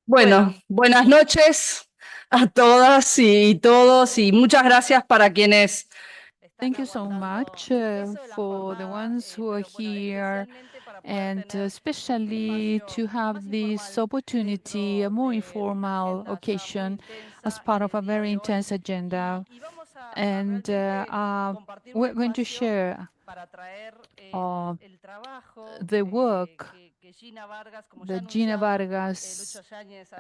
Bueno, buenas noches a todas y todos y muchas gracias para quienes Thank you so much for the ones who are here and especially to have this opportunity, a more informal occasion as part of a very intense agenda. And we're going to share uh, the work that Gina Vargas,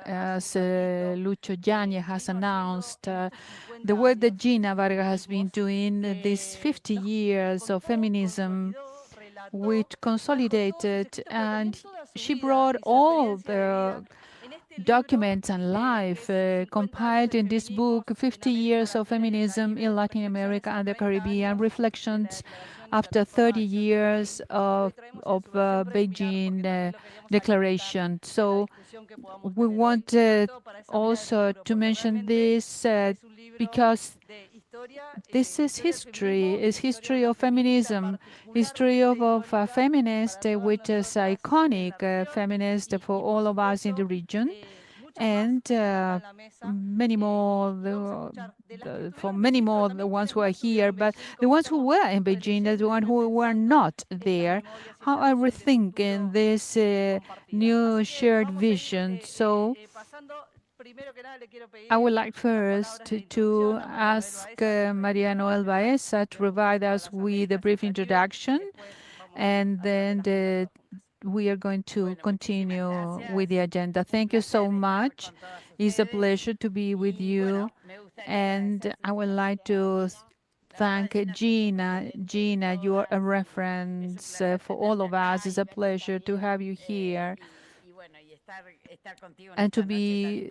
as Lucho Yáñez has announced, the work that Gina Vargas has been doing these 50 years of feminism, which consolidated, and she brought all the documents and life compiled in this book, 50 Years of Feminism in Latin America and the Caribbean, Reflections after 30 years of Beijing Declaration. So we wanted also to mention this because this is history of feminism, history of a feminist, which is iconic feminist for all of us in the region, and many more for many more the ones who are here, but the ones who were in Beijing, the ones who were not there, how are rethinking this new shared vision. So I would like first to ask Maria Noel Baeza to provide us with a brief introduction, and then we are going to continue with the agenda. Thank you so much. It's a pleasure to be with you. And I would like to thank Gina. Gina, you are a reference for all of us. It's a pleasure to have you here and to be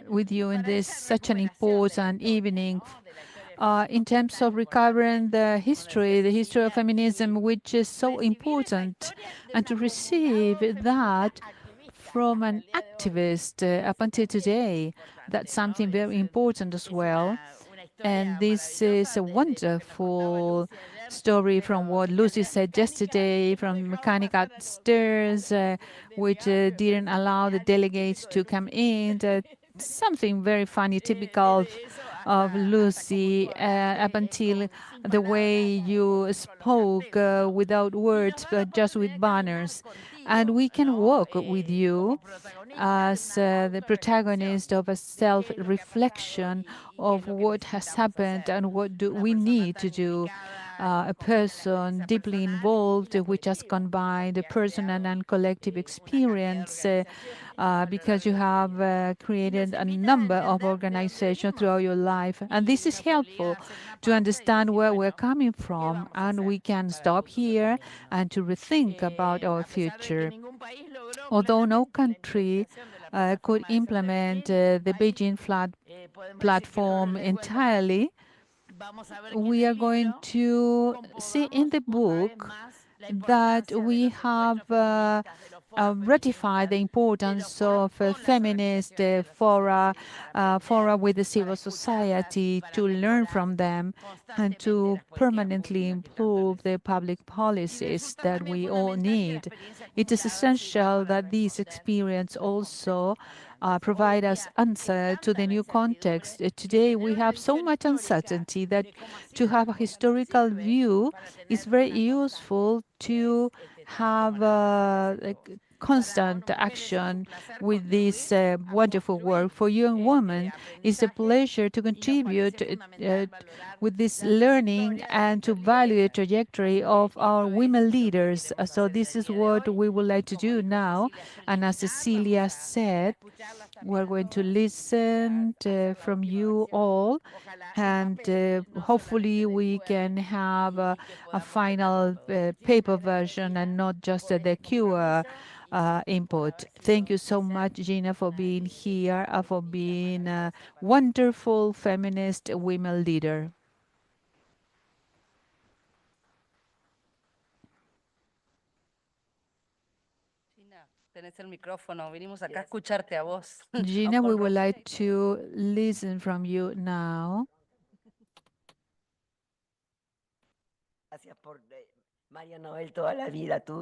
with you in this such an important evening in terms of recovering the history of feminism, which is so important, and to receive that from an activist up until today. That's something very important as well. And this is a wonderful story from what Lucy said yesterday from mechanic upstairs, which didn't allow the delegates to come in. Something very funny, typical of Lucy, up until the way you spoke without words, but just with banners. And we can walk with you as the protagonist of a self-reflection of what has happened and what do we need to do. A person deeply involved, which has combined the personal and collective experience, because you have created a number of organizations throughout your life. And this is helpful to understand where we're coming from, and we can stop here and to rethink about our future. Although no country could implement the Beijing platform entirely, we are going to see in the book that we have ratified the importance of feminist fora with the civil society to learn from them and to permanently improve the public policies that we all need. It is essential that this experience also provide us answer to the new context. Today we have so much uncertainty that to have a historical view is very useful to have like constant action with this wonderful work. For young women, it's a pleasure to contribute with this learning and to value the trajectory of our women leaders. So this is what we would like to do now. And as Cecilia said, we're going to listen from you all, and hopefully we can have a final paper version and not just the QR input. Thank you so much, Gina, for being here, for being a wonderful feminist women leader. tenés el micrófono. Vinimos acá a escucharte a vos, no Gina, we con would Rosy. like to listen from you now. Gracias por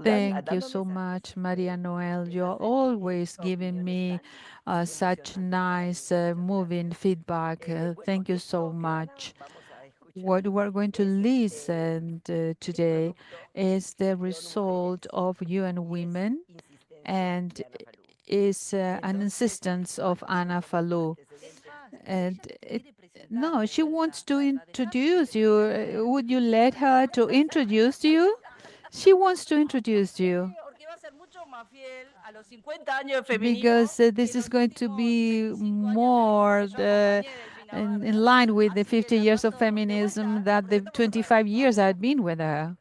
Thank you so much, Maria Noel. You're always giving me such nice, moving feedback. Thank you so much. What we're going to listen today is the result of UN Women and is an insistence of Anna Falou. And no, she wants to introduce you. Would you let her to introduce you? She wants to introduce you because this is going to be more in line with the 50 years of feminism that the 25 years I've been with her.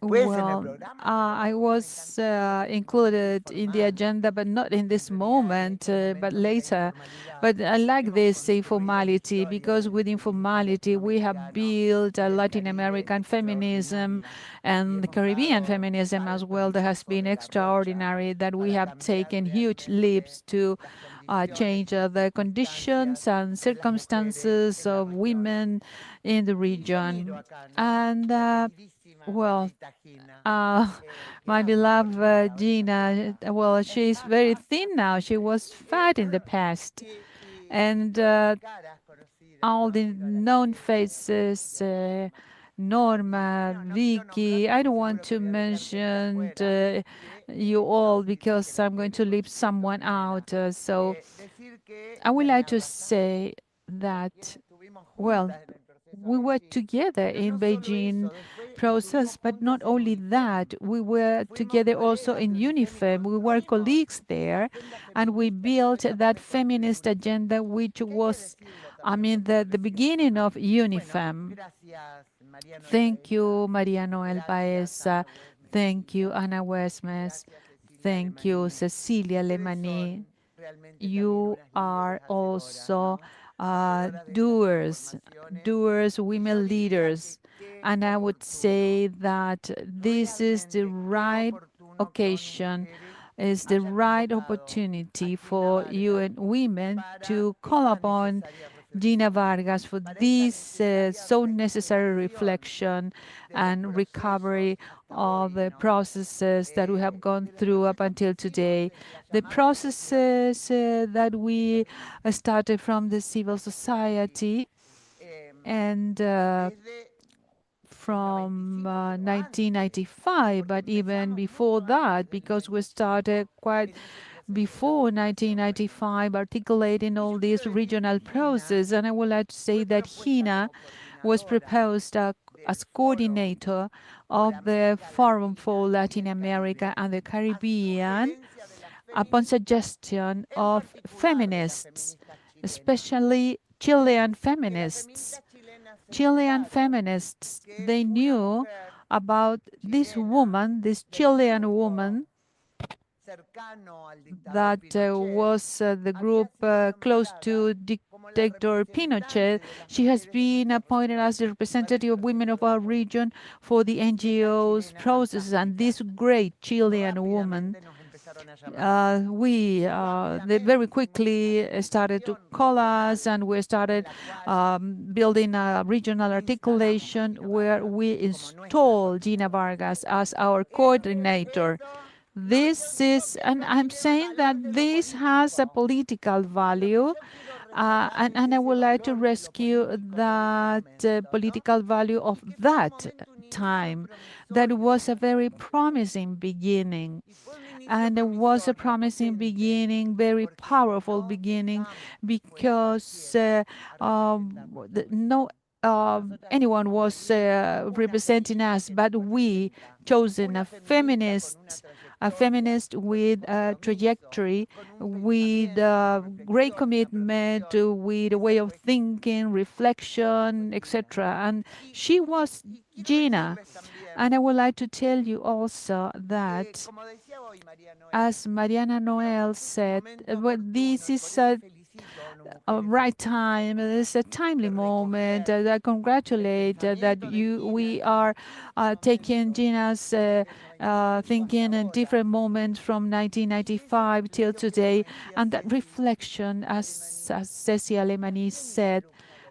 Well, I was included in the agenda, but not in this moment, but later. But I like this informality because with informality, we have built a Latin American feminism and the Caribbean feminism as well that has been extraordinary, that we have taken huge leaps to change the conditions and circumstances of women in the region. And well, uh, my beloved Gina, well, she's very thin now. She was fat in the past. And all the known faces, Norma, Vicky, I don't want to mention you all because I'm going to leave someone out. So I would like to say that, well, we were together in Beijing process, but not only that, we were together also in UNIFEM. We were colleagues there, and we built that feminist agenda, which was, I mean, the beginning of UNIFEM. Thank you, Maria Noel Baeza. Thank you, Ana Westmes. Thank you, Cecilia Lemani. You are also doers, women leaders. And I would say that this is the right occasion, is the right opportunity for you and women to call upon Gina Vargas for this so necessary reflection and recovery of the processes that we have gone through up until today. The processes that we started from the civil society and from 1995, but even before that, because we started quite before 1995 articulating all these regional processes. And I would like to say that Hina was proposed as coordinator of the Forum for Latin America and the Caribbean upon suggestion of feminists, especially Chilean feminists. Chilean feminists, they knew about this woman, this Chilean woman, that was the group close to dictator Pinochet. She has been appointed as the representative of women of our region for the NGOs processes, and this great Chilean woman they very quickly started to call us, and we started building a regional articulation where we installed Gina Vargas as our coordinator. This is, and I'm saying that this has a political value, and I would like to rescue that political value of that time. That was a very promising beginning. And it was a promising beginning, very powerful beginning, because no anyone was representing us, but we chosen a feminist with a trajectory, with great commitment, with a way of thinking, reflection, etc. And she was Gina. And I would like to tell you also that, as Mariana Noel said, well, this is a right time. It's a timely moment. I congratulate that we are taking Gina's thinking in different moments from 1995 till today, and that reflection, as Cecilia Lemani said,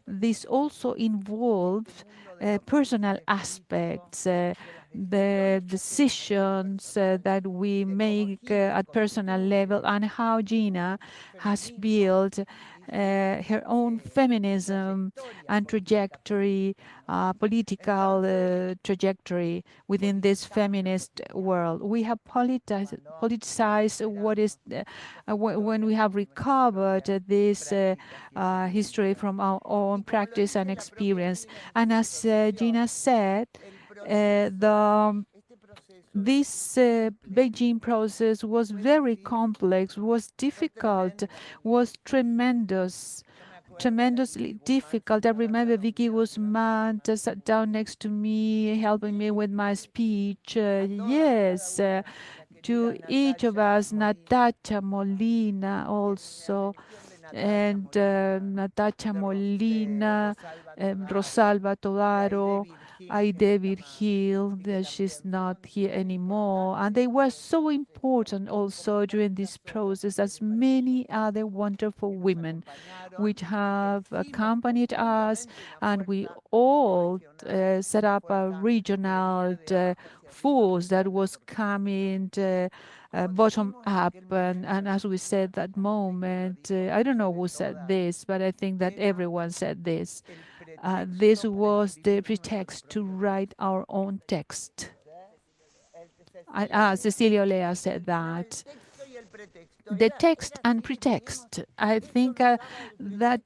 this also involved personal aspects, the decisions that we make at personal level, and how Gina has built her own feminism and trajectory, political trajectory within this feminist world. We have politicized what is, when we have recovered this history from our own practice and experience. And as Gina said, this Beijing process was very complex, was difficult, was tremendously difficult. I remember Vicky was mad, sat down next to me, helping me with my speech. Yes, to each of us, Natasha Molina also, and Natasha Molina, Rosalba Todaro, Aide Virgil, she's not here anymore. And they were so important also during this process, as many other wonderful women which have accompanied us, and we all set up a regional force that was coming bottom up. And as we said that moment, I don't know who said this, but I think that everyone said this. This was the pretext to write our own text. Cecilia Olea said that. The text and pretext, I think that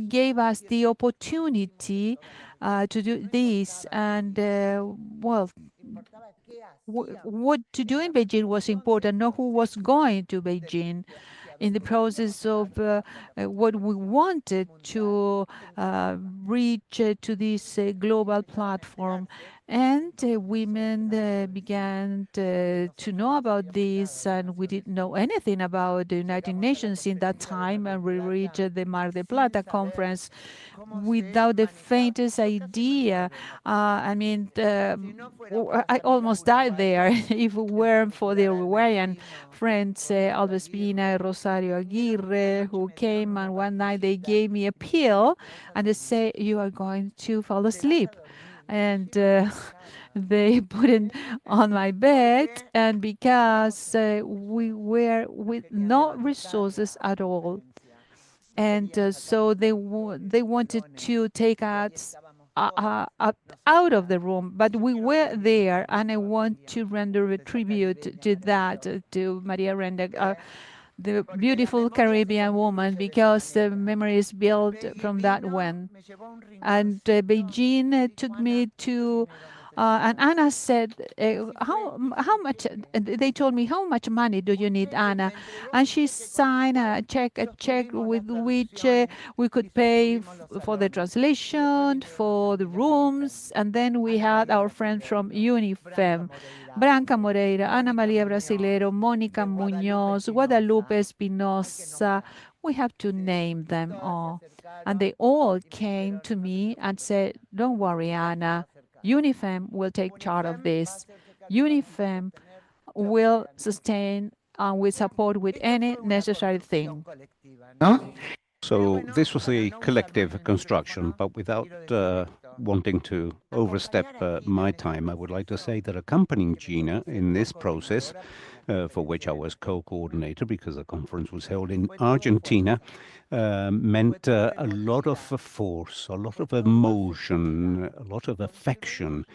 gave us the opportunity to do this. And well, what to do in Beijing was important, not who was going to Beijing. In the process of what we wanted to reach to this global platform. And women began to know about this, and we didn't know anything about the United Nations in that time. And we reached the Mar del Plata conference without the faintest idea. I mean, I almost died there if it weren't for the Uruguayan friends, Albespina, Rosario Aguirre, who came, and one night they gave me a pill and they say, "You are going to fall asleep." And they put it on my bed, and because we were with no resources at all, and so they wanted to take us out of the room, but we were there, and I want to render a tribute to that, to Maria Renda, the beautiful Caribbean woman, because the memory is built from that one. And Beijing took me to, and Anna said, how much? They told me, how much money do you need, Anna? And she signed a check with which we could pay for the translation, for the rooms, and then we had our friends from UNIFEM. Branca Moreira, Ana Maria Brasilero, Mónica Muñoz, Guadalupe Espinosa. We have to name them all. And they all came to me and said, "Don't worry, Anna. UNIFEM will take charge of this. UNIFEM will sustain and will support with any necessary thing." So this was a collective construction, but without wanting to overstep my time, I would like to say that accompanying Gina in this process, for which I was co-coordinator because the conference was held in Argentina, meant a lot of force, a lot of emotion, a lot of affection.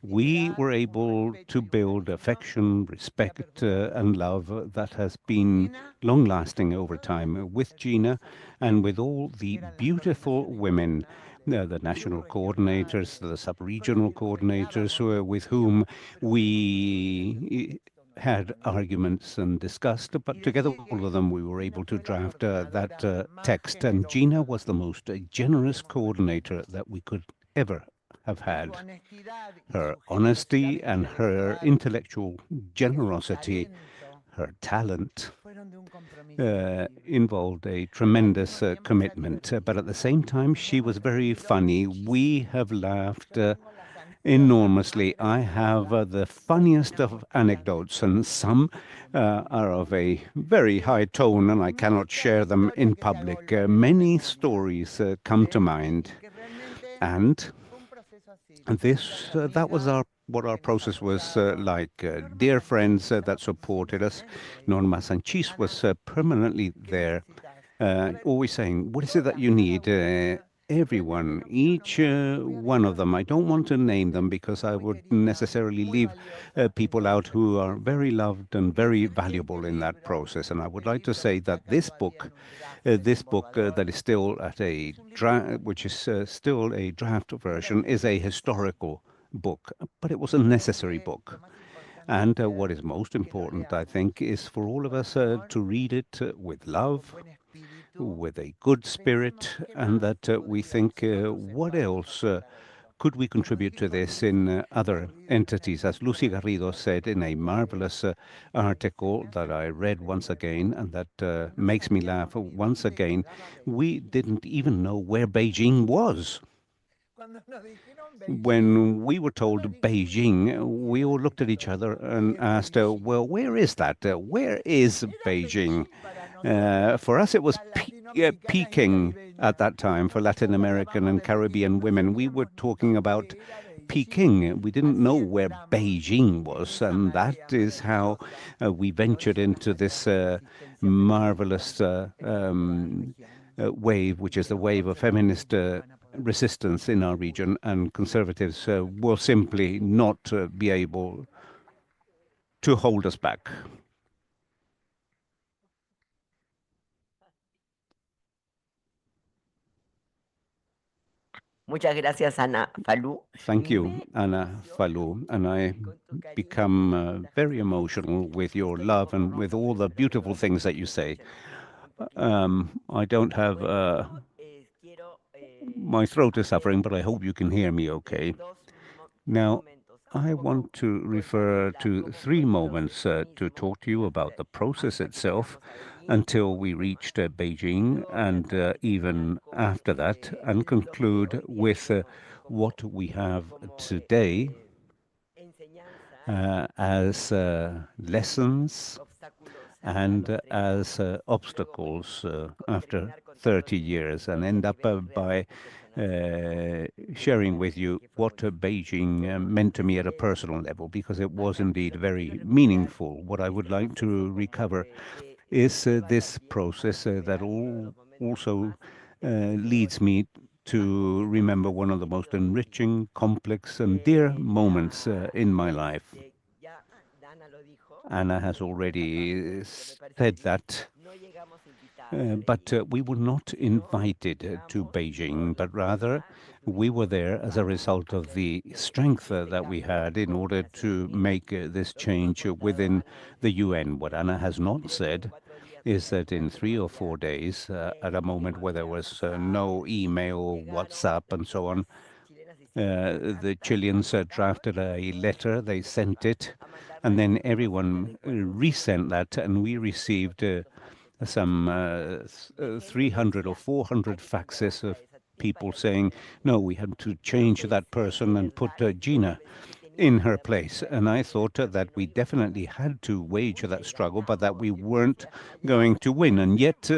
We were able to build affection, respect, and love that has been long-lasting over time with Gina and with all the beautiful women, the national coordinators, the sub-regional coordinators, with whom we had arguments and discussed, but together, all of them, we were able to draft that text. And Gina was the most generous coordinator that we could ever have had. Her honesty and her intellectual generosity, her talent, involved a tremendous commitment. But at the same time, she was very funny. We have laughed enormously. I have the funniest of anecdotes, and some are of a very high tone, and I cannot share them in public. Many stories come to mind, and that was what our process was like. Dear friends that supported us. Norma Sanchis was permanently there, always saying, "What is it that you need?" Everyone, each one of them. I don't want to name them because I would necessarily leave people out who are very loved and very valuable in that process. And I would like to say that this book that is still at a which is still a draft version, is a historical book, but it was a necessary book. And what is most important, I think, is for all of us to read it with love, with a good spirit, and that we think, what else could we contribute to this in other entities? As Lucy Garrido said in a marvelous article that I read once again, and that makes me laugh once again, we didn't even know where Beijing was. When we were told Beijing, we all looked at each other and asked, well, where is that? Where is Beijing? For us, it was Peking at that time for Latin American and Caribbean women. We were talking about Peking. We didn't know where Beijing was, and that is how we ventured into this marvelous wave, which is the wave of feminist resistance in our region, and conservatives will simply not be able to hold us back. Muchas gracias, Ana Falú. Thank you, Ana Falú. And I become very emotional with your love and with all the beautiful things that you say. I don't have, my throat is suffering, but I hope you can hear me okay. Now, I want to refer to three moments to talk to you about the process itself until we reached Beijing, and even after that, and conclude with what we have today as lessons and as obstacles after 30 years, and end up by sharing with you what Beijing meant to me at a personal level, because it was indeed very meaningful. What I would like to recover is this process that also leads me to remember one of the most enriching, complex, and dear moments in my life. Anna has already said that, but we were not invited to Beijing, but rather we were there as a result of the strength that we had in order to make this change within the UN. What Anna has not said is that in 3 or 4 days, at a moment where there was no email, WhatsApp, and so on, the Chileans drafted a letter, they sent it, and then everyone resent that, and we received some 300 or 400 faxes of people saying, no, we had to change that person and put Gina in her place. And I thought that we definitely had to wage that struggle, but that we weren't going to win. And yet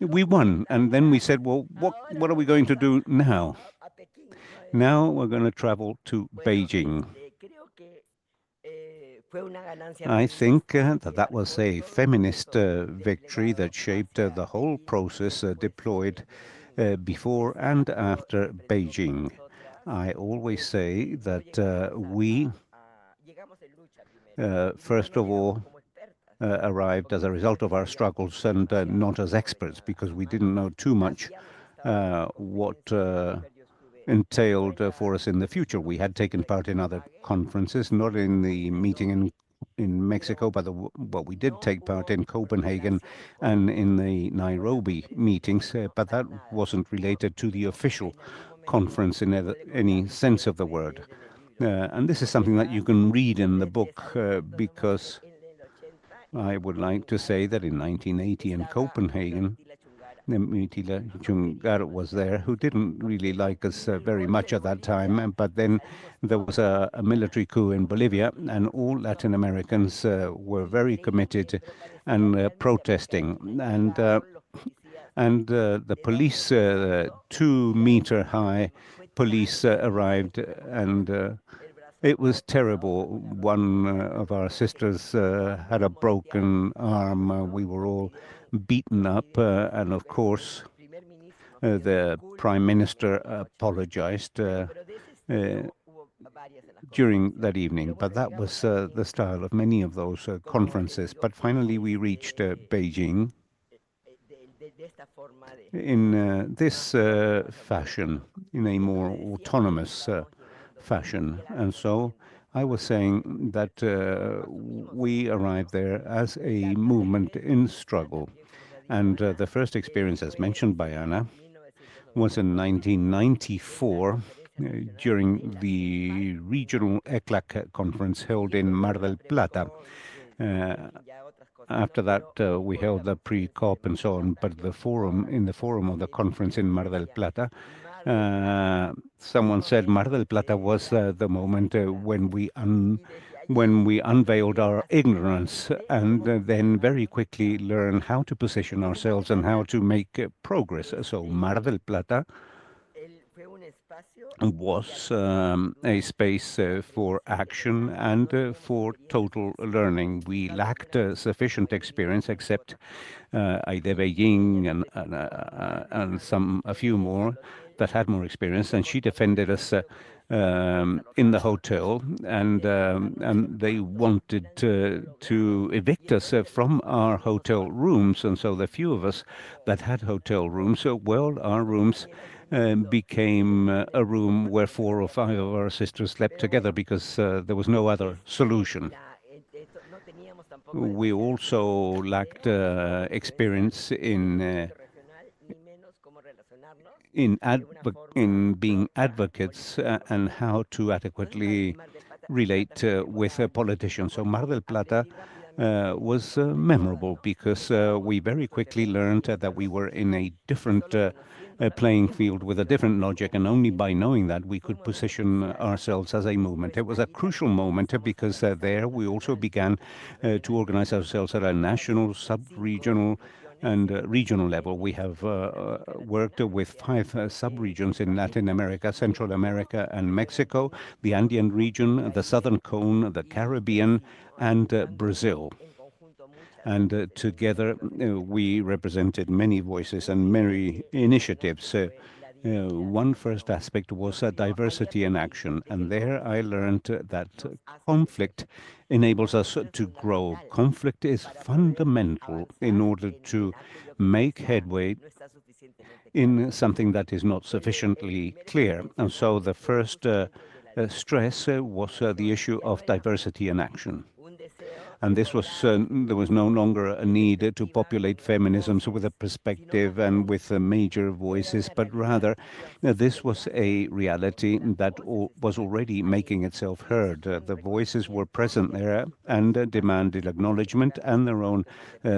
we won. And then we said, well, what are we going to do now? Now we're going to travel to Beijing. I think that was a feminist victory that shaped the whole process deployed before and after Beijing. I always say that we, first of all, arrived as a result of our struggles and not as experts, because we didn't know too much what entailed for us in the future. We had taken part in other conferences, not in the meeting in Mexico, but we did take part in Copenhagen and in the Nairobi meetings, but that wasn't related to the official conference in any sense of the word. And this is something that you can read in the book, because I would like to say that in 1980 in Copenhagen, Mitila Jungar was there, who didn't really like us very much at that time. But then there was a military coup in Bolivia, and all Latin Americans were very committed and protesting. And the police, 2-meter high police, arrived, and it was terrible. One of our sisters had a broken arm. We were all beaten up, and of course, the Prime Minister apologized during that evening. But that was the style of many of those conferences. But finally, we reached Beijing in this fashion, in a more autonomous fashion. And so I was saying that we arrived there as a movement in struggle. And the first experience, as mentioned by Anna, was in 1994 during the regional ECLAC conference held in Mar del Plata. After that, we held the pre-COP and so on, but in the forum of the conference in Mar del Plata, someone said Mar del Plata was the moment when we unveiled our ignorance, and then very quickly learned how to position ourselves and how to make progress. So Mar del Plata was a space for action and for total learning. We lacked sufficient experience, except Aide Beijing and a few more that had more experience, and she defended us in the hotel, and they wanted to evict us from our hotel rooms. And so the few of us that had hotel rooms, well, our rooms became a room where 4 or 5 of our sisters slept together because there was no other solution. We also lacked experience in being advocates and how to adequately relate with politicians. So Mar del Plata was memorable because we very quickly learned that we were in a different playing field with a different logic, and only by knowing that we could position ourselves as a movement. It was a crucial moment because there we also began to organize ourselves at a national, sub-regional, and regional level. We have worked with 5 sub-regions in Latin America, Central America, and Mexico, the Andean region, the Southern Cone, the Caribbean, and Brazil. And together we represented many voices and many initiatives. One first aspect was diversity in action, and there I learned that conflict enables us to grow. Conflict is fundamental in order to make headway in something that is not sufficiently clear. And so the first stress was the issue of diversity in action. And this was, there was no longer a need to populate feminisms with a perspective and with major voices, but rather this was a reality that was already making itself heard. The voices were present there and demanded acknowledgement and their own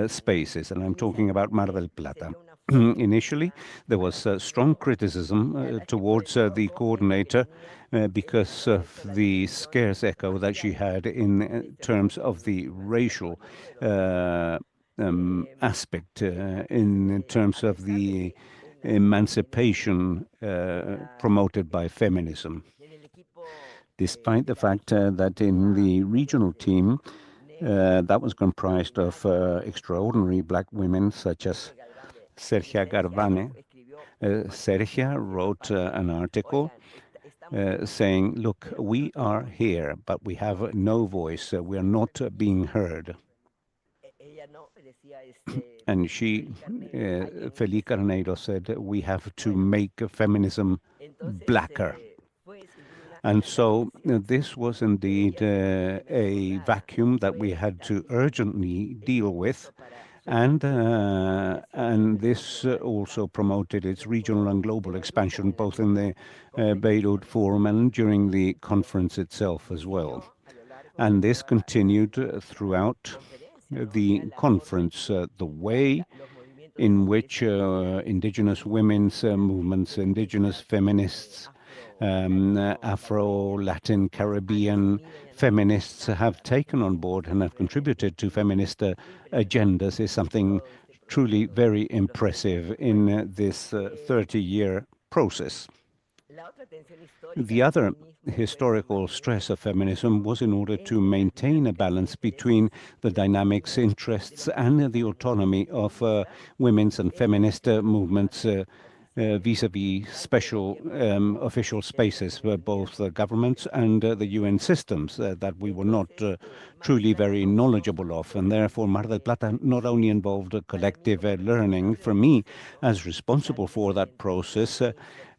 spaces. And I'm talking about Mar del Plata. Initially, there was strong criticism towards the coordinator because of the scarce echo that she had in terms of the racial aspect, in terms of the emancipation promoted by feminism. Despite the fact that in the regional team that was comprised of extraordinary black women such as Sergia Garvane. Sergia wrote an article saying, look, we are here, but we have no voice. We are not being heard. And she, Feliz Carneiro, said, we have to make feminism blacker. And so this was indeed a vacuum that we had to urgently deal with. And this also promoted its regional and global expansion, both in the Beirut Forum and during the conference itself as well. And this continued throughout the conference. The way in which indigenous women's movements, indigenous feminists, Afro, Latin, Caribbean feminists have taken on board and have contributed to feminist agendas is something truly very impressive in this 30-year process. The other historical stress of feminism was in order to maintain a balance between the dynamics, interests, and the autonomy of women's and feminist movements vis-à-vis special official spaces for both the governments and the UN systems that we were not truly very knowledgeable of. And therefore, Mar del Plata not only involved a collective learning. For me, as responsible for that process,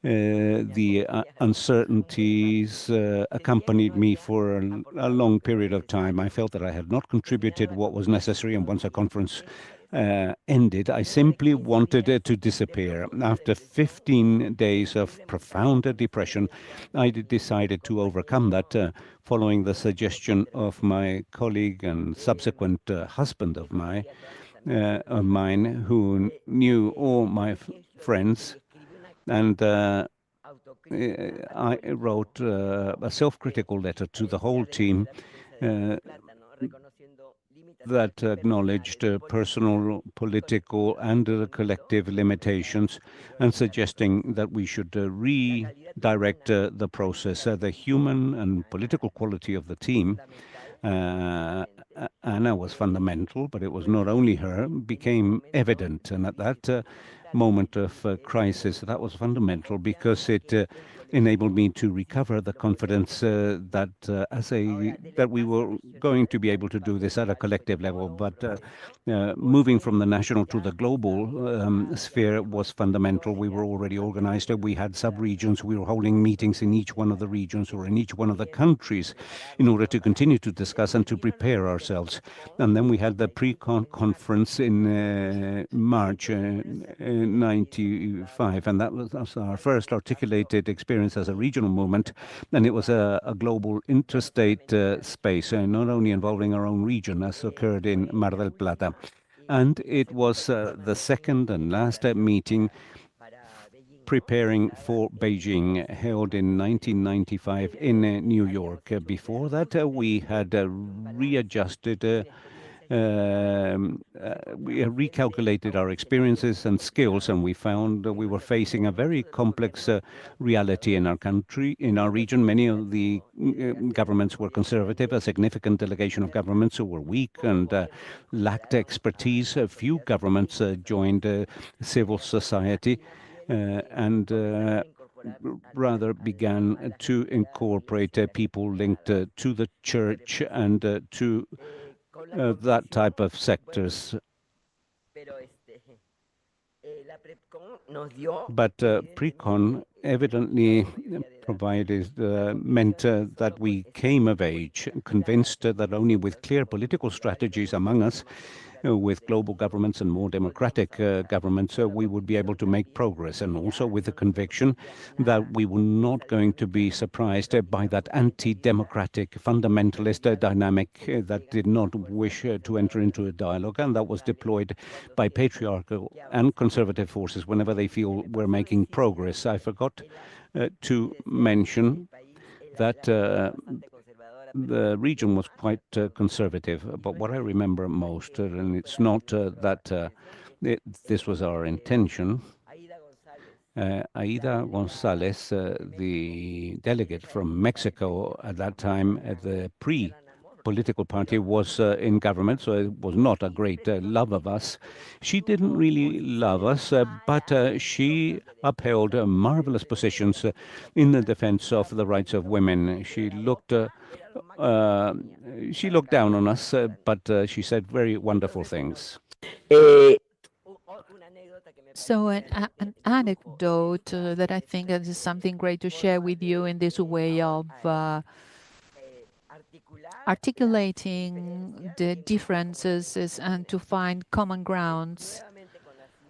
the uncertainties accompanied me for a long period of time. I felt that I had not contributed what was necessary, and once a conference ended, I simply wanted it to disappear. After 15 days of profound depression, I decided to overcome that, following the suggestion of my colleague and subsequent husband of mine, who knew all my friends. And I wrote a self-critical letter to the whole team that acknowledged personal, political, and collective limitations, and suggesting that we should redirect the process. The human and political quality of the team, Anna was fundamental, but it was not only her, became evident. And at that moment of crisis, that was fundamental because it enabled me to recover the confidence that we were going to be able to do this at a collective level. But moving from the national to the global sphere was fundamental. We were already organized. We had sub-regions. We were holding meetings in each one of the regions or in each one of the countries in order to continue to discuss and to prepare ourselves. And then we had the pre-con conference in March 95, and that was our first articulated experience as a regional movement, and it was a global interstate space, not only involving our own region, as occurred in Mar del Plata. And it was the second and last meeting preparing for Beijing, held in 1995 in New York. Before that, we had readjusted we recalculated our experiences and skills, and we found we were facing a very complex reality in our country, in our region. Many of the governments were conservative, a significant delegation of governments who were weak and lacked expertise. A few governments joined civil society and rather began to incorporate people linked to the church and to that type of sectors. But pre-con evidently meant that we came of age, convinced that only with clear political strategies among us, with global governments and more democratic governments, we would be able to make progress, and also with the conviction that we were not going to be surprised by that anti-democratic fundamentalist dynamic that did not wish to enter into a dialogue, and that was deployed by patriarchal and conservative forces whenever they feel we're making progress. I forgot to mention that the region was quite conservative, but what I remember most, and it's not that this was our intention, Aida Gonzalez, the delegate from Mexico at that time, at the political party, was in government, so it was not a great love of us. She didn't really love us, but she upheld marvelous positions in the defense of the rights of women. She looked down on us, but she said very wonderful things. So an anecdote that I think is something great to share with you in this way of articulating the differences and to find common grounds.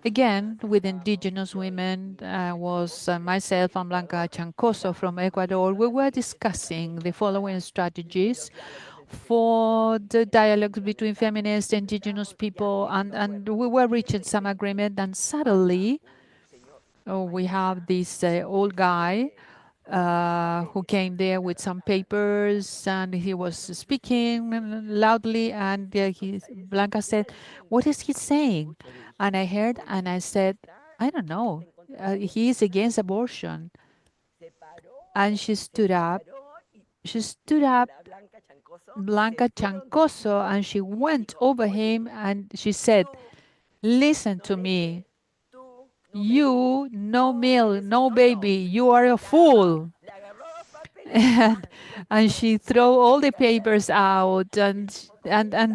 Again, with indigenous women, was myself and Blanca Chancoso from Ecuador. We were discussing the following strategies. for the dialogues between feminists, indigenous people, and we were reaching some agreement. And suddenly, we have this old guy who came there with some papers, and he was speaking loudly, and Blanca said, "What is he saying?" And I heard, and I said, "I don't know. He is against abortion." And she stood up. She stood up, Blanca Chancoso, and she went over him and she said, "Listen to me. You, no milk, no baby, you are a fool." And she threw all the papers out, and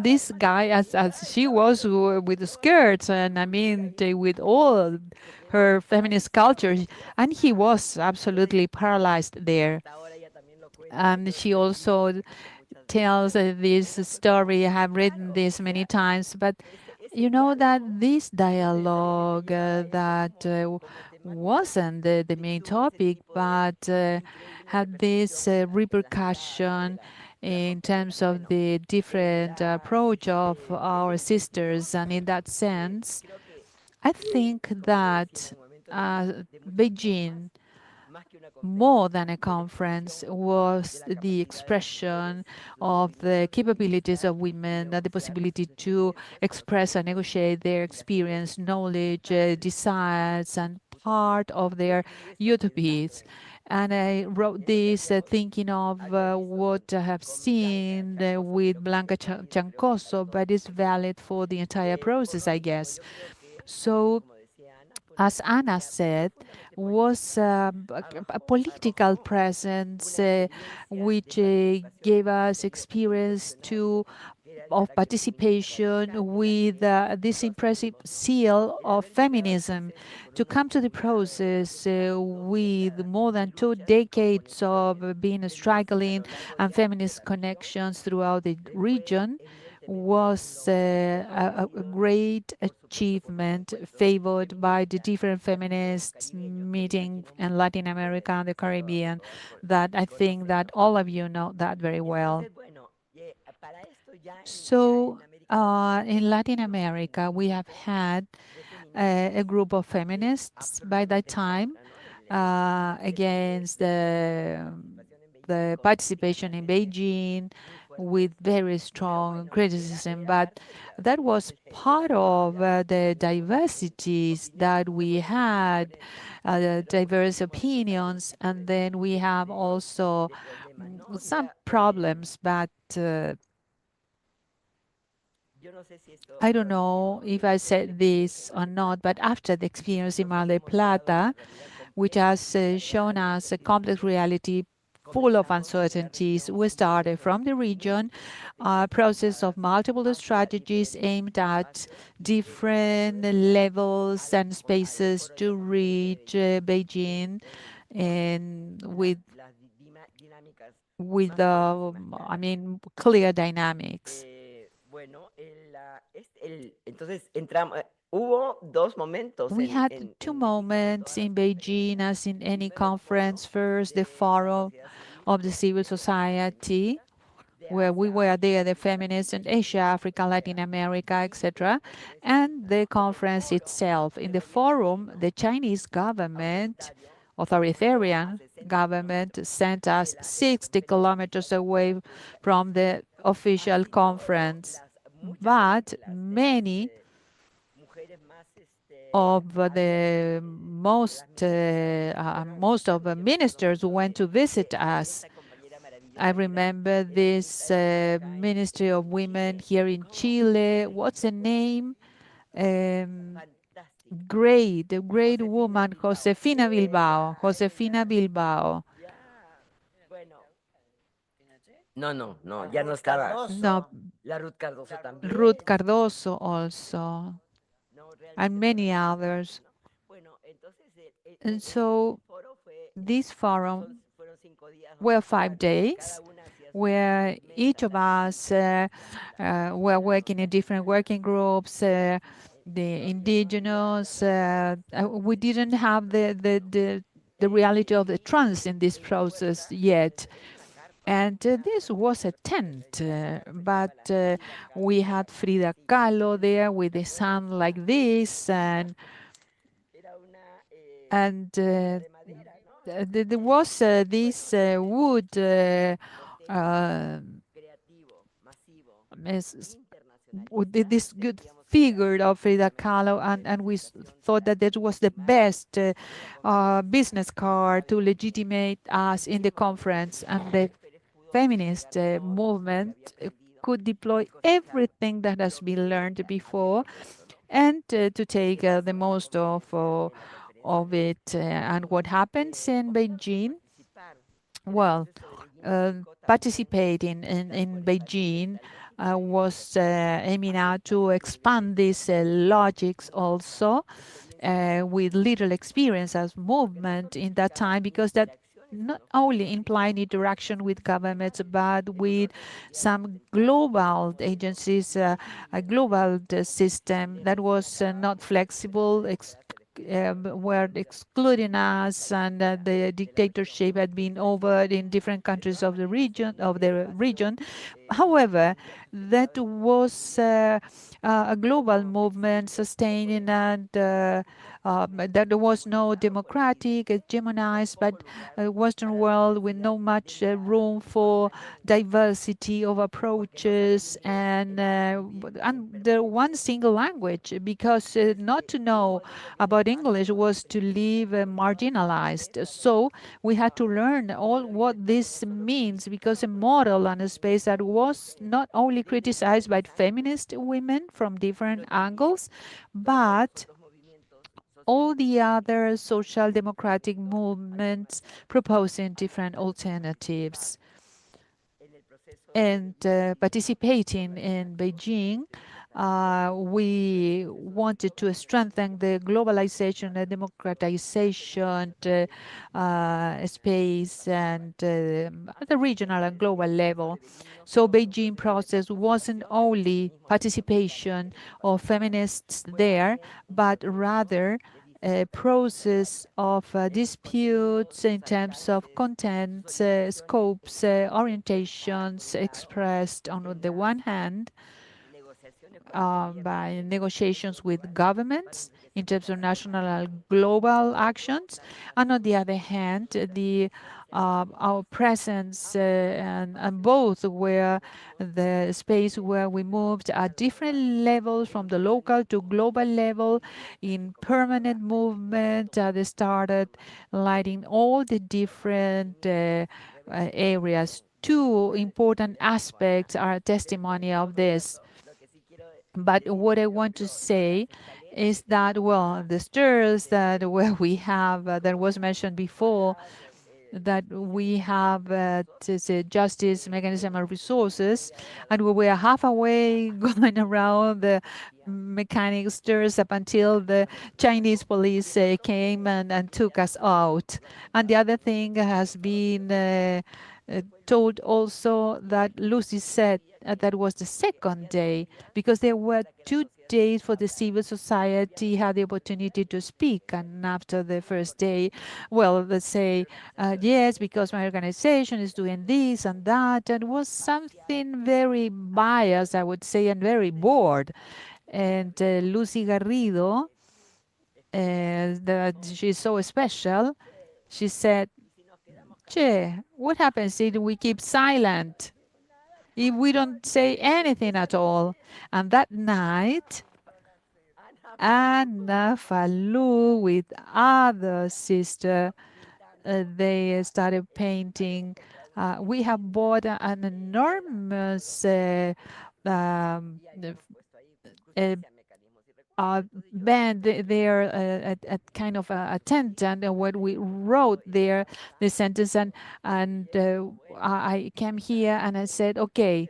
this guy, as she was with the skirts, and I mean with all her feminist culture, and he was absolutely paralyzed there. And she also tells this story. I have written this many times, but you know that this dialogue that wasn't the main topic, but had this repercussion in terms of the different approach of our sisters. And in that sense, I think that Beijing, more than a conference, was the expression of the capabilities of women, the possibility to express and negotiate their experience, knowledge, desires, and part of their utopias. And I wrote this thinking of what I have seen with Blanca Chancoso, but it's valid for the entire process, I guess. So as Anna said, was a political presence which gave us experience of participation with this impressive seal of feminism to come to the process with more than 2 decades of being struggling and feminist connections throughout the region was a great achievement favored by the different feminists meeting in Latin America and the Caribbean, that I think that all of you know that very well. So in Latin America, we have had a group of feminists by that time against the participation in Beijing with very strong criticism, but that was part of the diversities that we had, diverse opinions, and then we have also some problems, but I don't know if I said this or not, but after the experience in Mar del Plata, which has shown us a complex reality full of uncertainties, we started from the region a process of multiple strategies aimed at different levels and spaces to reach Beijing, and with I mean, clear dynamics. We had 2 moments in Beijing, as in any conference. First, the forum of the civil society, where we were there, the feminists in Asia, Africa, Latin America, etc., and the conference itself. In the forum, the Chinese government, authoritarian government, sent us 60 kilometers away from the official conference. But many of the most of the ministers who went to visit us. I remember this Ministry of Women here in Chile. What's the name? A great woman, Josefina Bilbao. Josefina Bilbao. No, ya no estaba. No, La Ruth Cardoso también. Ruth Cardoso also, and many others. And so this forum were 5 days where each of us were working in different working groups, the indigenous. We didn't have the reality of the trans in this process yet. And this was a tent, but we had Frida Kahlo there with the sun like this, and there was this wood with this good figure of Frida Kahlo, and we thought that that was the best business card to legitimate us in the conference. And the feminist movement could deploy everything that has been learned before and to take the most of it. And what happens in Beijing? Well, participating in Beijing was aiming out to expand these logics also with little experience as movement in that time, because that not only implied interaction with governments, but with some global agencies, a global system that was not flexible, were excluding us, and the dictatorship had been over in different countries of the region. However, that was a global movement sustaining, and that there was no democratic hegemonized, but a Western world with no much room for diversity of approaches and the one single language, because not to know about English was to live marginalized. So we had to learn all what this means, because a model and a space that was not only criticized by feminist women from different angles, but all the other social democratic movements proposing different alternatives. And participating in Beijing, we wanted to strengthen the globalization and democratization space and at the regional and global level. So Beijing process wasn't only participation of feminists there, but rather a process of disputes in terms of content, scopes, orientations expressed on the one hand by negotiations with governments in terms of national and global actions, and on the other hand, our presence and both were the space where we moved at different levels from the local to global level in permanent movement. They started lighting all the different areas. Two important aspects are a testimony of this. But what I want to say is that, well, the stirs that where we have that was mentioned before, that we have this justice mechanism and resources, and we were half away going around the mechanic stirs up until the Chinese police came and took us out. And the other thing has been told also that Lucy said that was the second day, because there were 2 days for the civil society had the opportunity to speak. And after the first day, well, let's say, yes, because my organization is doing this and that, and it was something very biased, I would say, and very bored. And Lucy Garrido, that she's so special, she said, Che, what happens if we keep silent? If we don't say anything at all? And that night, Anna Falou with other sister, they started painting. We have bought an enormous um, band there at kind of a tent, and what we wrote there, the sentence, and I came here and I said, okay,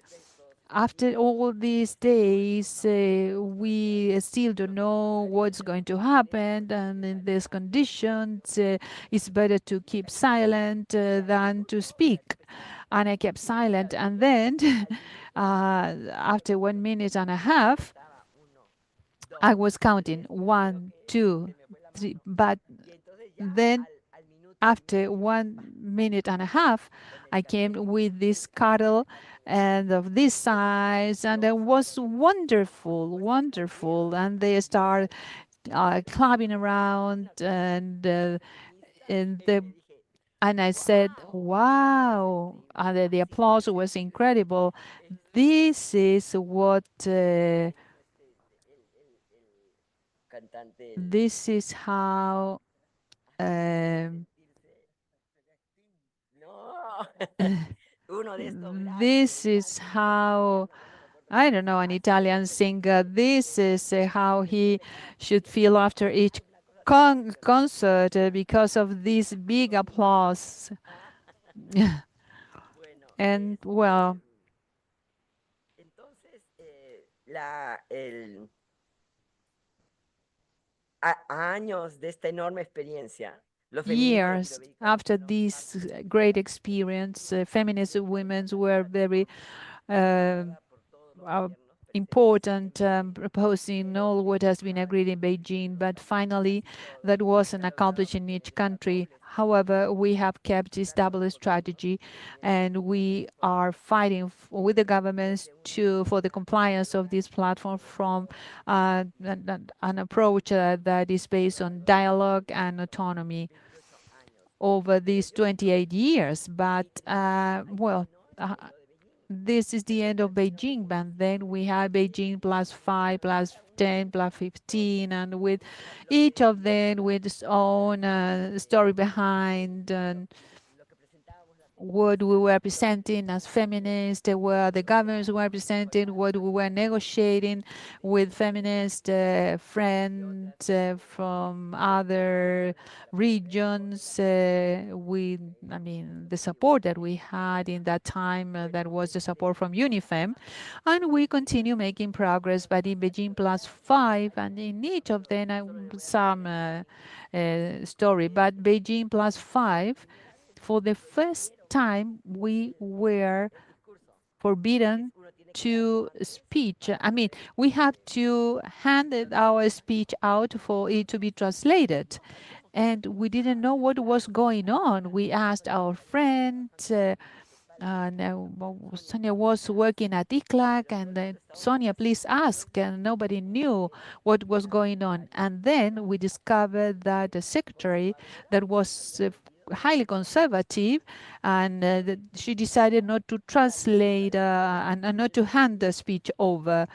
after all these days, we still don't know what's going to happen, and in these conditions, it's better to keep silent than to speak. And I kept silent, and then after 1 minute and a half, I was counting 1, 2, 3, but then after 1.5 minutes, I came with this cattle and of this size, and it was wonderful, wonderful. And they start clubbing around, and the and I said, "Wow!" And the applause was incredible. This is what. This is how. Um, this is how. I don't know, an Italian singer. This is how he should feel after each concert because of this big applause. And well, años de esta enorme experiencia, los years after this great experience, feminist women were very uh, important, proposing all what has been agreed in Beijing, but finally that wasn't accomplished in each country. However, we have kept this double strategy, and we are fighting with the governments for the compliance of this platform from an approach that is based on dialogue and autonomy over these 28 years. But, this is the end of Beijing, but then we have Beijing +5, +10, +15, and with each of them with its own story behind, and what we were presenting as feminists, where the governments were presenting, what we were negotiating with feminist friends from other regions. I mean, the support that we had in that time, that was the support from UNIFEM, and we continue making progress. But in Beijing +5, and in each of them, some story, but Beijing +5, for the first time, we were forbidden to speech. I mean, we have to hand our speech out for it to be translated. And we didn't know what was going on. We asked our friends, and Sonia was working at ECLAC, and Sonia, please ask, and nobody knew what was going on. And then we discovered that the secretary that was highly conservative, and she decided not to translate and not to hand the speech over.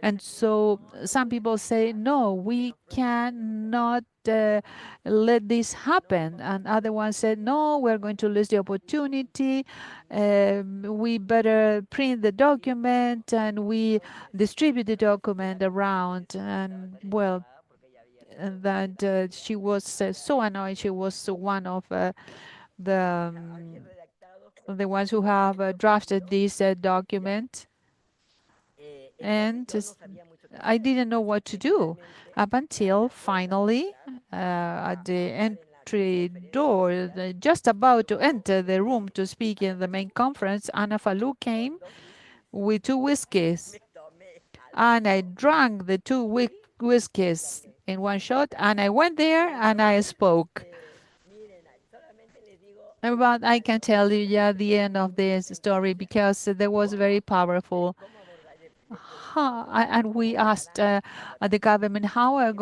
And so some people say, no, we cannot let this happen. And other ones said, no, we're going to lose the opportunity. We better print the document, and we distribute the document around. And well, that she was so annoyed. She was one of the ones who have drafted this document. And I didn't know what to do up until finally at the entry door, just about to enter the room to speak in the main conference, Anna Falou came with 2 whiskeys. And I drank the 2 whiskeys in one shot, and I went there and I spoke. But I can tell you, yeah, the end of this story, because that was very powerful. And we asked the government, how are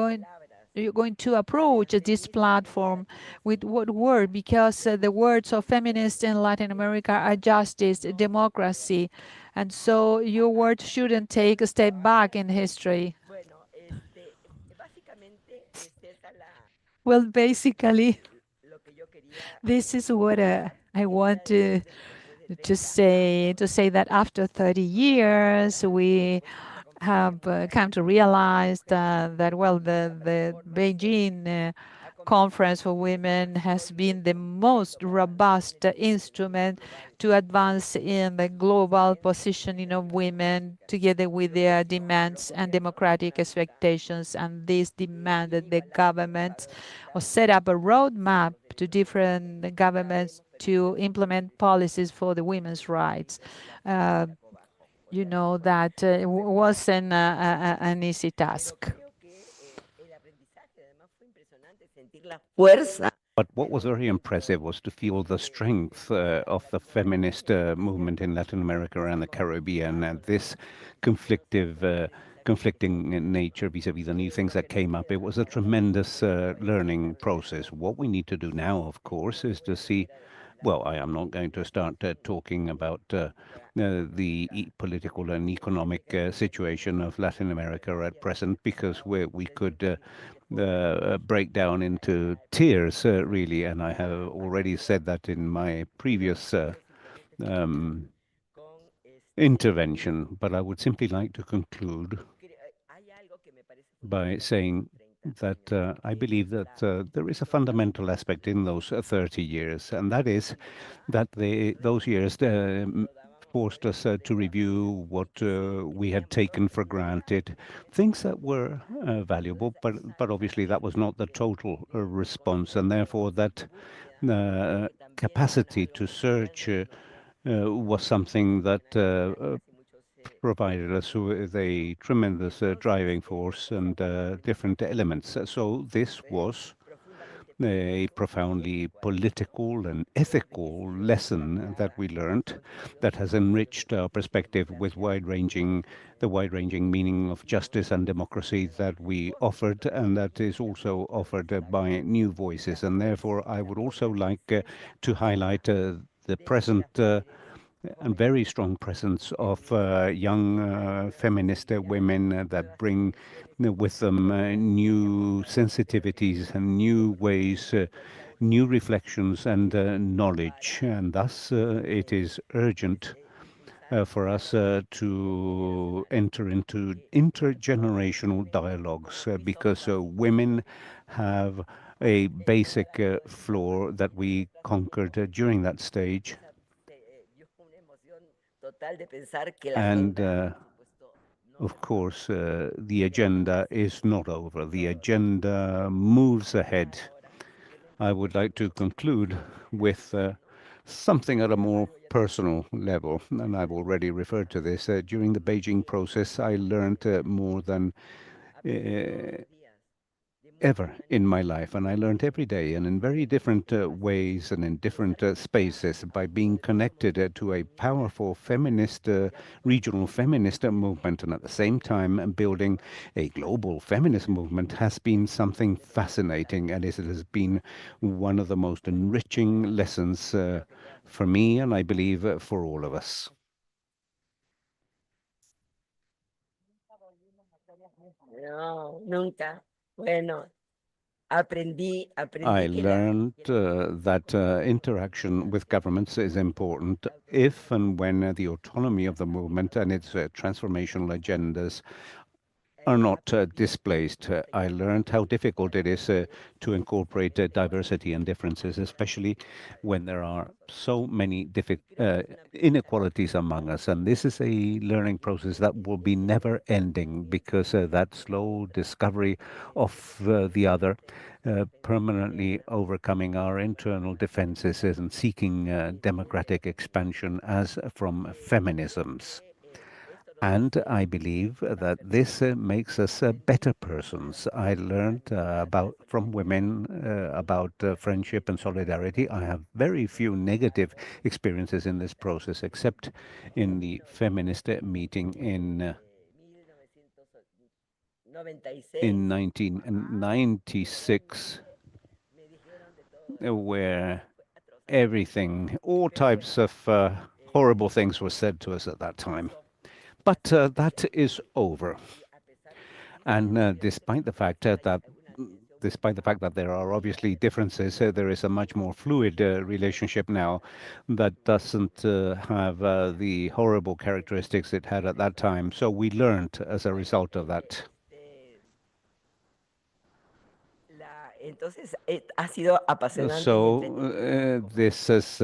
you going to approach this platform, with what word? Because the words of feminists in Latin America are justice, democracy, and so your words shouldn't take a step back in history. Well, basically, this is what I want to say that after 30 years, we have come to realize that, well, the Beijing Conference for Women has been the most robust instrument to advance in the global positioning of women, together with their demands and democratic expectations. And this demanded the government or set up a roadmap to different governments to implement policies for the women's rights. You know that it wasn't an easy task. But what was very impressive was to feel the strength of the feminist movement in Latin America and the Caribbean, and this conflicting in nature vis-a-vis the new things that came up. It was a tremendous learning process. What we need to do now, of course, is to see. Well, I am not going to start talking about the political and economic situation of Latin America at present, because we could break down into tears, really. And I have already said that in my previous intervention. But I would simply like to conclude by saying that I believe that there is a fundamental aspect in those 30 years, and that is that those years forced us to review what we had taken for granted, things that were valuable, but obviously that was not the total response, and therefore that capacity to search was something that provided us with a tremendous driving force and different elements. So this was a profoundly political and ethical lesson that we learned that has enriched our perspective with the wide-ranging meaning of justice and democracy that we offered, and that is also offered by new voices. And therefore, I would also like to highlight the present and very strong presence of young feminist women that bring with them new sensitivities and new ways, new reflections and knowledge. And thus it is urgent for us to enter into intergenerational dialogues because women have a basic flaw that we conquered during that stage. And of course, the agenda is not over. The agenda moves ahead. I would like to conclude with something at a more personal level, and I've already referred to this. During the Beijing process, I learned more than ever in my life, and I learned every day and in very different ways and in different spaces by being connected to a powerful feminist, regional feminist movement, and at the same time building a global feminist movement has been something fascinating, and it has been one of the most enriching lessons for me, and I believe for all of us. No, nunca. Bueno, aprendí I que learned that interaction with governments is important if and when the autonomy of the movement and its transformational agendas are not displaced. I learned how difficult it is to incorporate diversity and differences, especially when there are so many inequalities among us. And this is a learning process that will be never ending because that slow discovery of the other, permanently overcoming our internal defenses and seeking democratic expansion as from feminisms. And I believe that this makes us better persons. I learned from women about friendship and solidarity. I have very few negative experiences in this process, except in the feminist meeting in 1996, where all types of horrible things were said to us at that time. But that is over. And despite the fact that there are obviously differences, there is a much more fluid relationship now that doesn't have the horrible characteristics it had at that time. So we learned as a result of that. Entonces, ha sido apasionante. So this is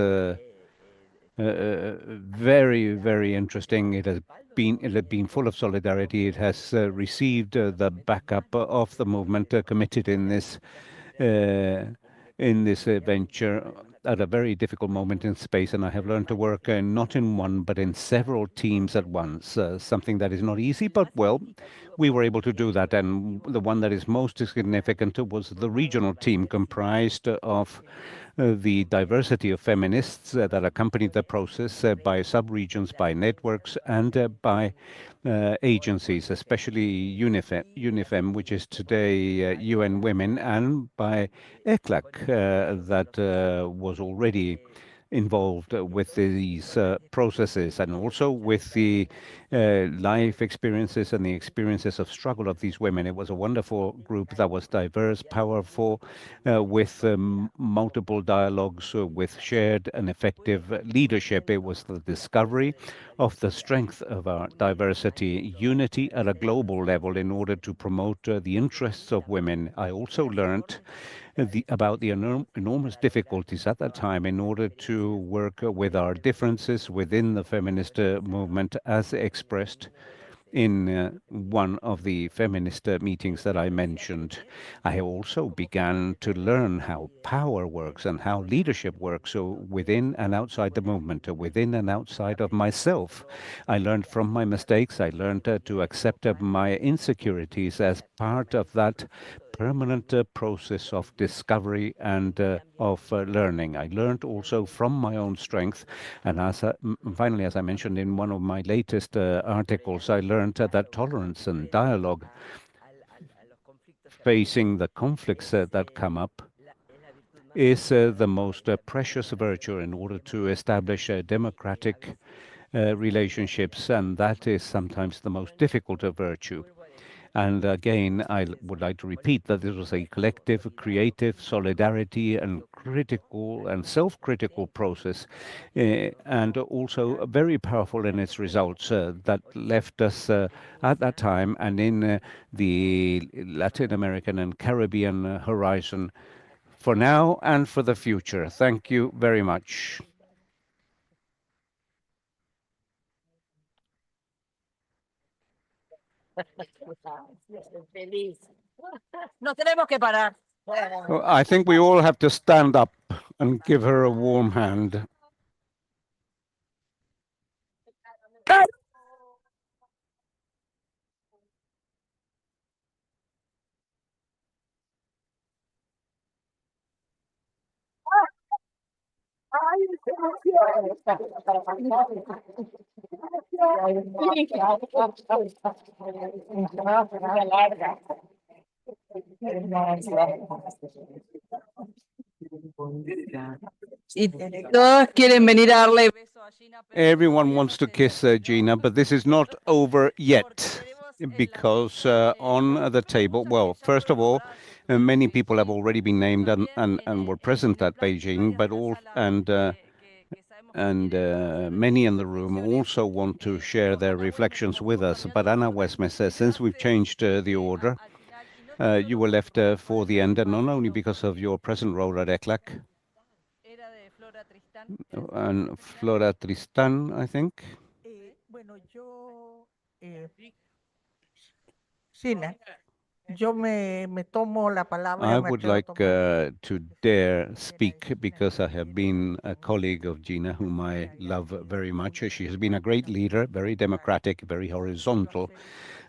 very, very interesting. It has been full of solidarity. It has received the backup of the movement committed in this venture. at a very difficult moment in space, and I have learned to work not in one but in several teams at once. Something that is not easy, but well, we were able to do that. And the one that is most significant was the regional team, comprised of the diversity of feminists that accompanied the process by subregions, by networks, and by agencies, especially UNIFEM, which is today UN Women, and by ECLAC, that was already involved with these processes, and also with the life experiences and the experiences of struggle of these women. It was a wonderful group that was diverse, powerful, with multiple dialogues, with shared and effective leadership. It was the discovery of the strength of our diversity, unity at a global level in order to promote the interests of women. I also learned about the enormous difficulties at that time in order to work with our differences within the feminist movement, as expressed in one of the feminist meetings that I mentioned. I also began to learn how power works and how leadership works, so within and outside the movement, within and outside of myself. I learned from my mistakes. I learned to accept my insecurities as part of that permanent process of discovery and of learning. I learned also from my own strength. And finally, as I mentioned in one of my latest articles, I learned that tolerance and dialogue facing the conflicts that come up is the most precious virtue in order to establish democratic relationships, and that is sometimes the most difficult virtue. And again, I would like to repeat that this was a collective, creative solidarity and critical and self-critical process, and also very powerful in its results, that left us at that time and in the Latin American and Caribbean horizon for now and for the future. Thank you very much. Feliz. Nos tenemos que parar. Well, I think we all have to stand up and give her a warm hand. Y todos quieren venir a darle beso a Gina, pero Everyone wants to kiss Gina, but this is not over yet, because on the table, well, first of all, many people have already been named and were present at Beijing, but many in the room also want to share their reflections with us. But Anna Westminster, since we've changed the order, you were left for the end, and not only because of your present role at ECLAC, and Flora Tristan, I think. Bueno, Sina, yo me tomo la palabra. I me would atrevo a like tomar. to dare speak because I have been a colleague of Gina, whom I love very much. She has been a great leader, very democratic, very horizontal.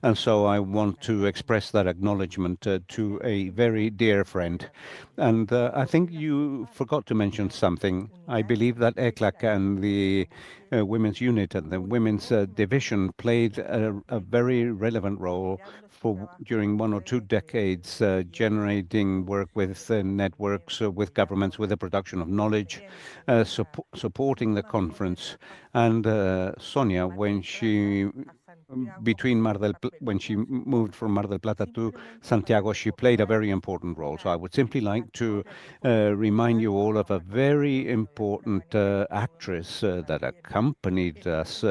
And so I want to express that acknowledgement to a very dear friend. And I think you forgot to mention something. I believe that ECLAC and the women's unit and the women's division played a very relevant role for during 1 or 2 decades, generating work with networks, with governments, with the production of knowledge, supporting the conference. And Sonia, when she when she moved from Mar del Plata to Santiago, she played a very important role. So I would simply like to remind you all of a very important actress that accompanied us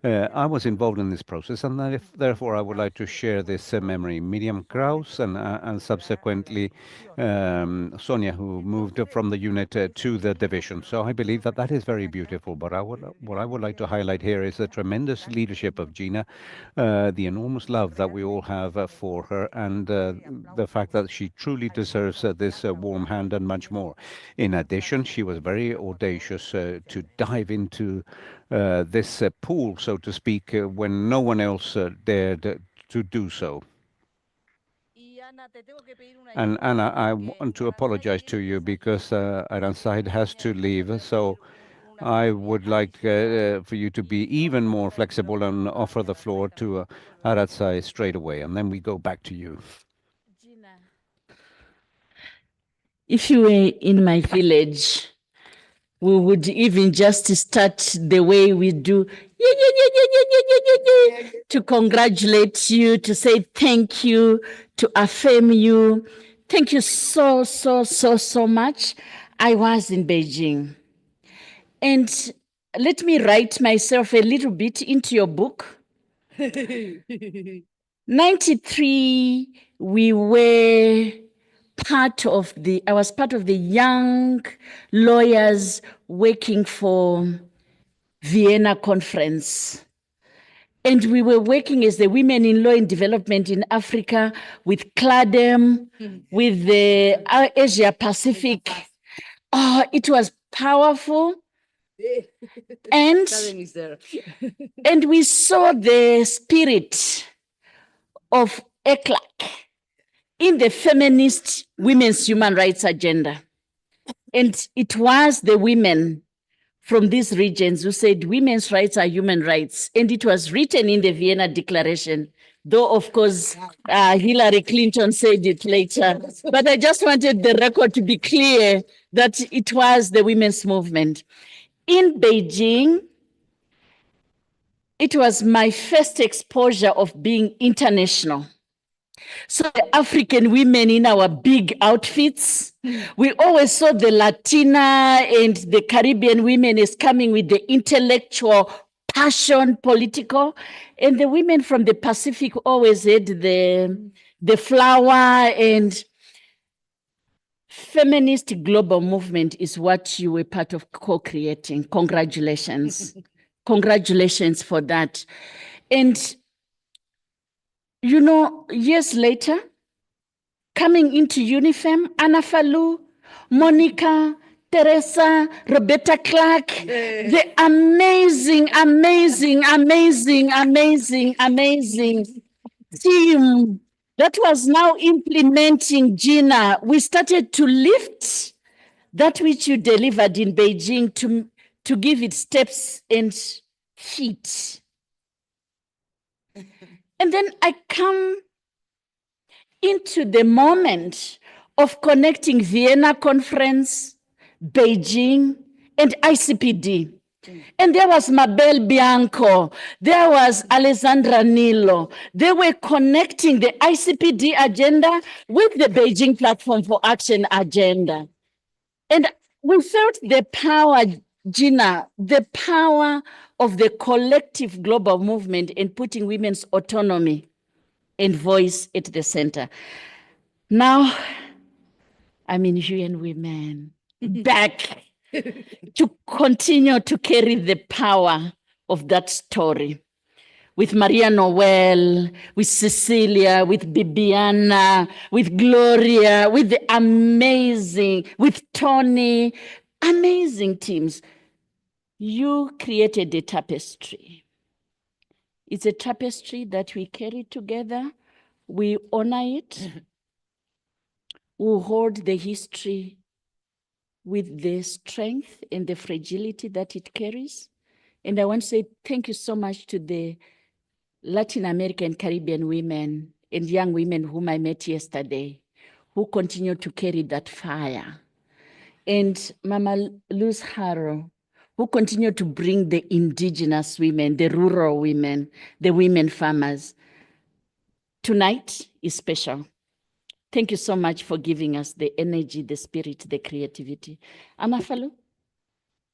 I was involved in this process, and therefore I would like to share this memory. Miriam Kraus and subsequently Sonia, who moved from the unit to the division. So I believe that that is very beautiful. But what I would like to highlight here is the tremendous leadership of Gina, the enormous love that we all have for her, and the fact that she truly deserves this warm hand and much more. In addition, she was very audacious to dive into this pool, so to speak, when no one else dared to do so. And Anna, I want to apologize to you because Aranzaid has to leave. So I would like for you to be even more flexible and offer the floor to Aranzaid straight away. And then we go back to you. If you were in my village, we would even just start the way we do to congratulate you, to say thank you, to affirm you. Thank you so much. I was in Beijing. And let me write myself a little bit into your book. 93, we were I was part of the young lawyers working for Vienna Conference. And we were working as the Women in Law and Development in Africa with CLADEM, with the Asia Pacific. Oh, it was powerful. And we saw the spirit of ECLAC in the feminist women's human rights agenda. And it was the women from these regions who said women's rights are human rights. And it was written in the Vienna Declaration, though, of course, Hillary Clinton said it later. But I just wanted the record to be clear that it was the women's movement. In Beijing, it was my first exposure of being international. So the African women in our big outfits, we always saw the Latina and the Caribbean women as coming with the intellectual passion, political, and the women from the Pacific always had the flower. And feminist global movement is what you were part of co-creating. Congratulations. Congratulations for that. And you know, years later, coming into UNIFEM, Anna Falou, Monica, Teresa, Roberta Clark, the amazing team that was now implementing Gina. We started to lift that which you delivered in Beijing to give it steps and feet. And then I come into the moment of connecting Vienna Conference, Beijing, and ICPD. And there was Mabel Bianco, there was Alessandra Nilo. They were connecting the ICPD agenda with the Beijing Platform for Action agenda. And we felt the power, Gina, the power of the collective global movement in putting women's autonomy and voice at the center. Now, I'm in UN Women, back to continue to carry the power of that story with Maria Noel, with Cecilia, with Bibiana, with Gloria, with the amazing, with Tony, amazing teams. You created a tapestry. It's a tapestry that we carry together. We honor it. We hold the history with the strength and the fragility that it carries. And I want to say thank you so much to the Latin American, Caribbean women and young women whom I met yesterday, who continue to carry that fire. And Mama Luz Haro, who continue to bring the indigenous women, the rural women, the women farmers. Tonight is special. Thank you so much for giving us the energy, the spirit, the creativity. Anna Falou,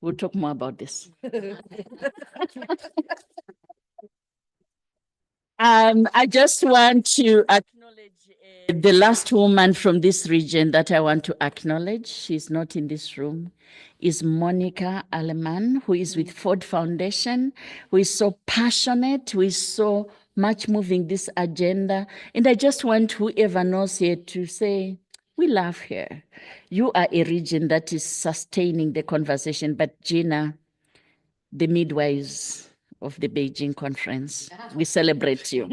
we'll talk more about this. I just want to acknowledge the last woman from this region that I want to acknowledge. She's not in this room. Is Monica Aleman, who is with Ford Foundation, who is so passionate, who is so much moving this agenda. And I just want whoever knows here to say, we love her. You are a region that is sustaining the conversation. But Gina, the midwives of the Beijing conference, we celebrate you.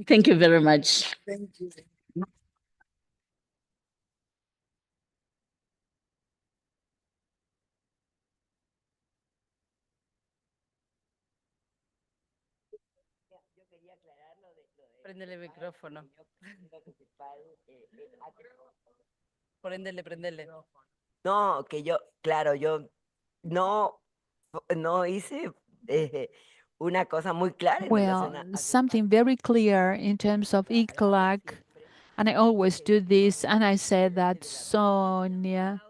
Thank you very much. Thank you. Prendele el micrófono. Prendele. No, que yo, claro, yo no hice una cosa muy clara en Well, relación a something very clear in terms of ECLAC, and I always do this, and I said that Sonia,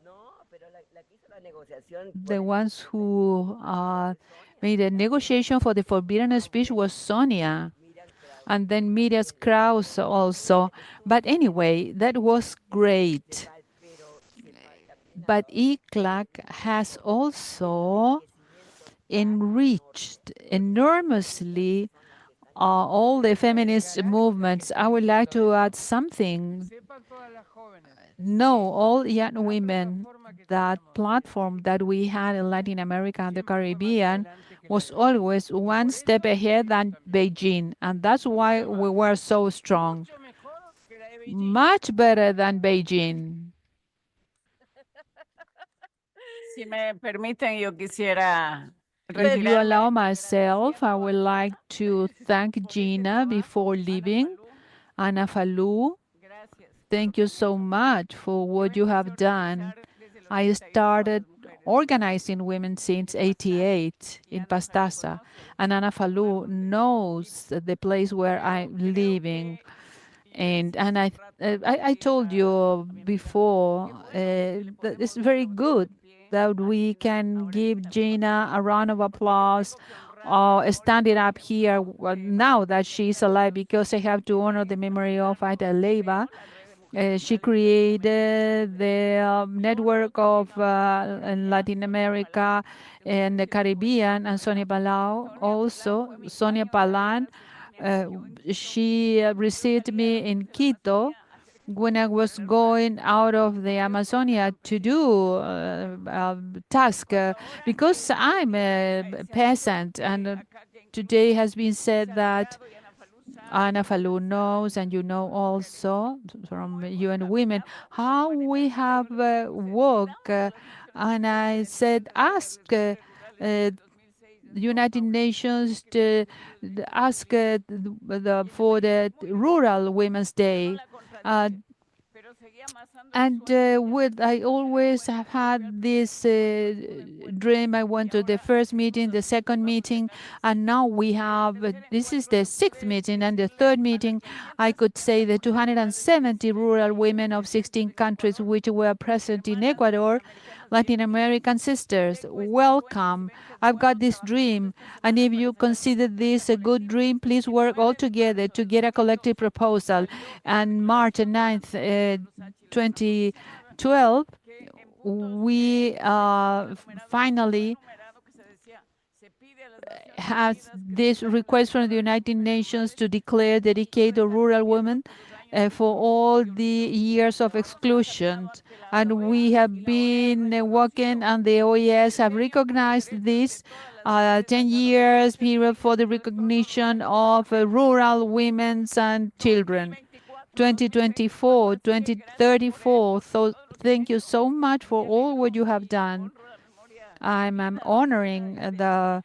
No, pero la que hizo la negociación the ones who made a negotiation for the forbidden speech was Sonia, and then Miriam Krause also. But anyway, that was great. But ECLAC has also enriched enormously all the feminist movements. I would like to add something. No, all young women, that platform that we had in Latin America and the Caribbean was always one step ahead than Beijing. And that's why we were so strong. Much better than Beijing. Si me permiten, yo quisiera If you allow myself, I would like to thank Gina before leaving. Ana Falou, thank you so much for what you have done. I started organizing women since '88 in Pastaza, and Ana Falou knows the place where I'm living. And I told you before that it's very good that we can give Gina a round of applause standing up here now that she's alive, because I have to honor the memory of Aida Leiva. She created the network of in Latin America and the Caribbean, and Sonia Palau also. Sonia Palan, she received me in Quito when I was going out of the Amazonia to do task, because I'm a peasant, and today has been said that Ana Falou knows, and you know also from UN Women, how we have worked. And I said, ask United Nations to ask for the Rural Women's Day. I always have had this dream. I went to the first meeting, the second meeting, and now we have, this is the sixth meeting, and the third meeting, I could say the 270 rural women of 16 countries which were present in Ecuador, Latin American sisters, welcome. I've got this dream, and if you consider this a good dream, please work all together to get a collective proposal. And March 9th, 2012, we finally has this request from the United Nations to declare dedicate the rural women for all the years of exclusion. And we have been working, and the OES have recognized this 10 years period for the recognition of rural women and children. 2024, 2034. So thank you so much for all what you have done. I'm honoring the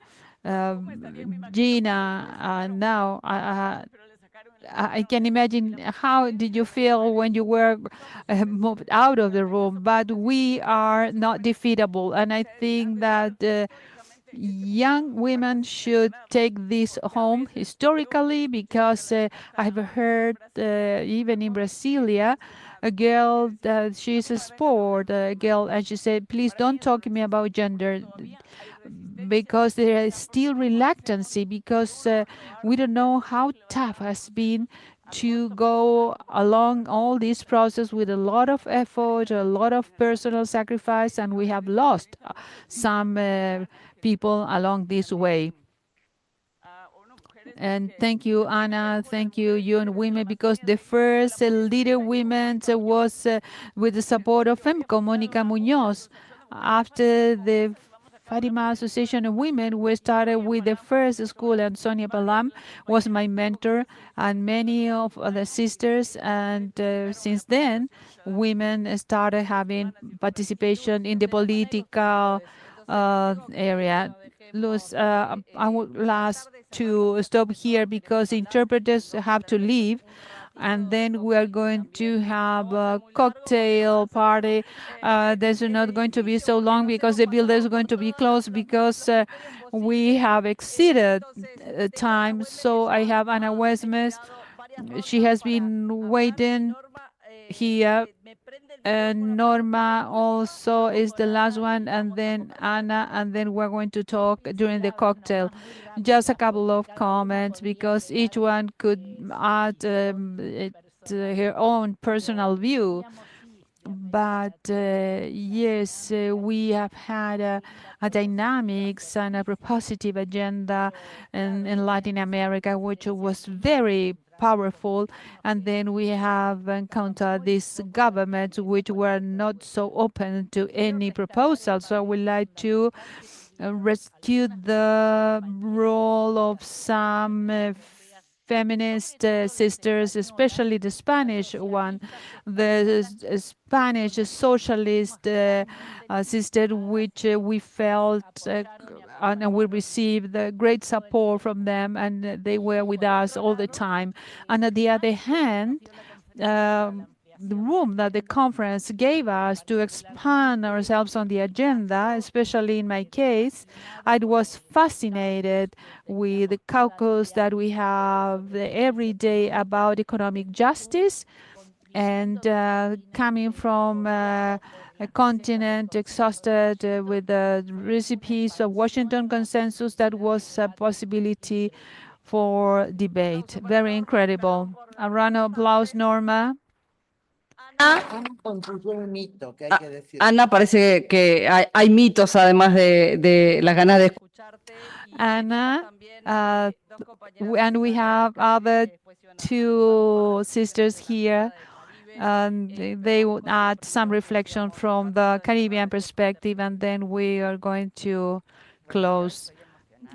Gina now. I can imagine how did you feel when you were moved out of the room, but we are not defeatable. And I think that young women should take this home historically, because I've heard even in Brasilia, a girl that she's a sport a girl, and she said, please don't talk to me about gender, because there is still reluctancy, because we don't know how tough has been to go along all this process with a lot of effort, a lot of personal sacrifice, and we have lost some people along this way. And thank you, Anna. Thank you, you and women, because the first leader women was with the support of FEMCO, Monica Muñoz. After the Fatima Association of Women, we started with the first school, and Sonia Palam was my mentor, and many of the sisters. And since then, women started having participation in the political area. Luz, I would like to stop here because interpreters have to leave, and then we are going to have a cocktail party. This is not going to be so long because the building is going to be closed because we have exceeded time. So I have Anna Westmes. She has been waiting here. Norma also is the last one, and then Anna, and then we're going to talk during the cocktail. Just a couple of comments because each one could add her own personal view. But yes, we have had a dynamics and a propositive agenda in Latin America, which was very powerful. And then we have encountered these governments which were not so open to any proposal. So I would like to rescue the role of some feminist sisters, especially the Spanish one, the Spanish socialist sister, which we felt and we received great support from them, and they were with us all the time. And on the other hand, the room that the conference gave us to expand ourselves on the agenda, especially in my case, I was fascinated with the caucus that we have every day about economic justice, and coming from a continent exhausted with the recipes of Washington Consensus, that was a possibility for debate. Very incredible. A round of applause, Norma. Ana, parece que hay mitos además de las ganas de Anna, and we have other two sisters here. They would add some reflection from the Caribbean perspective, and then we are going to close.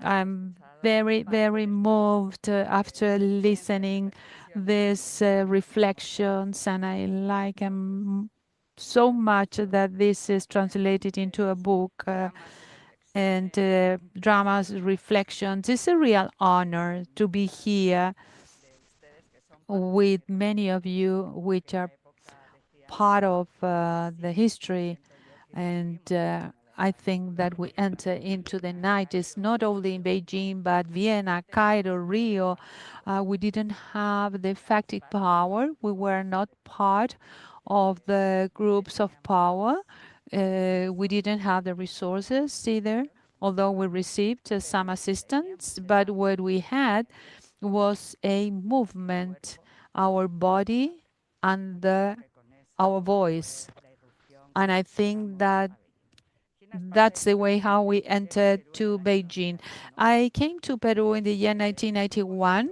I'm very, very moved after listening these reflections, and I like them so much that this is translated into a book. And dramas, reflections. It's a real honor to be here with many of you, which are part of the history. And I think that we enter into the 90s, not only in Beijing, but Vienna, Cairo, Rio. We didn't have the effective power. We were not part of the groups of power. We didn't have the resources either, although we received some assistance. But what we had was a movement, our body and our voice. And I think that that's the way how we entered to Beijing. I came to Peru in the year 1991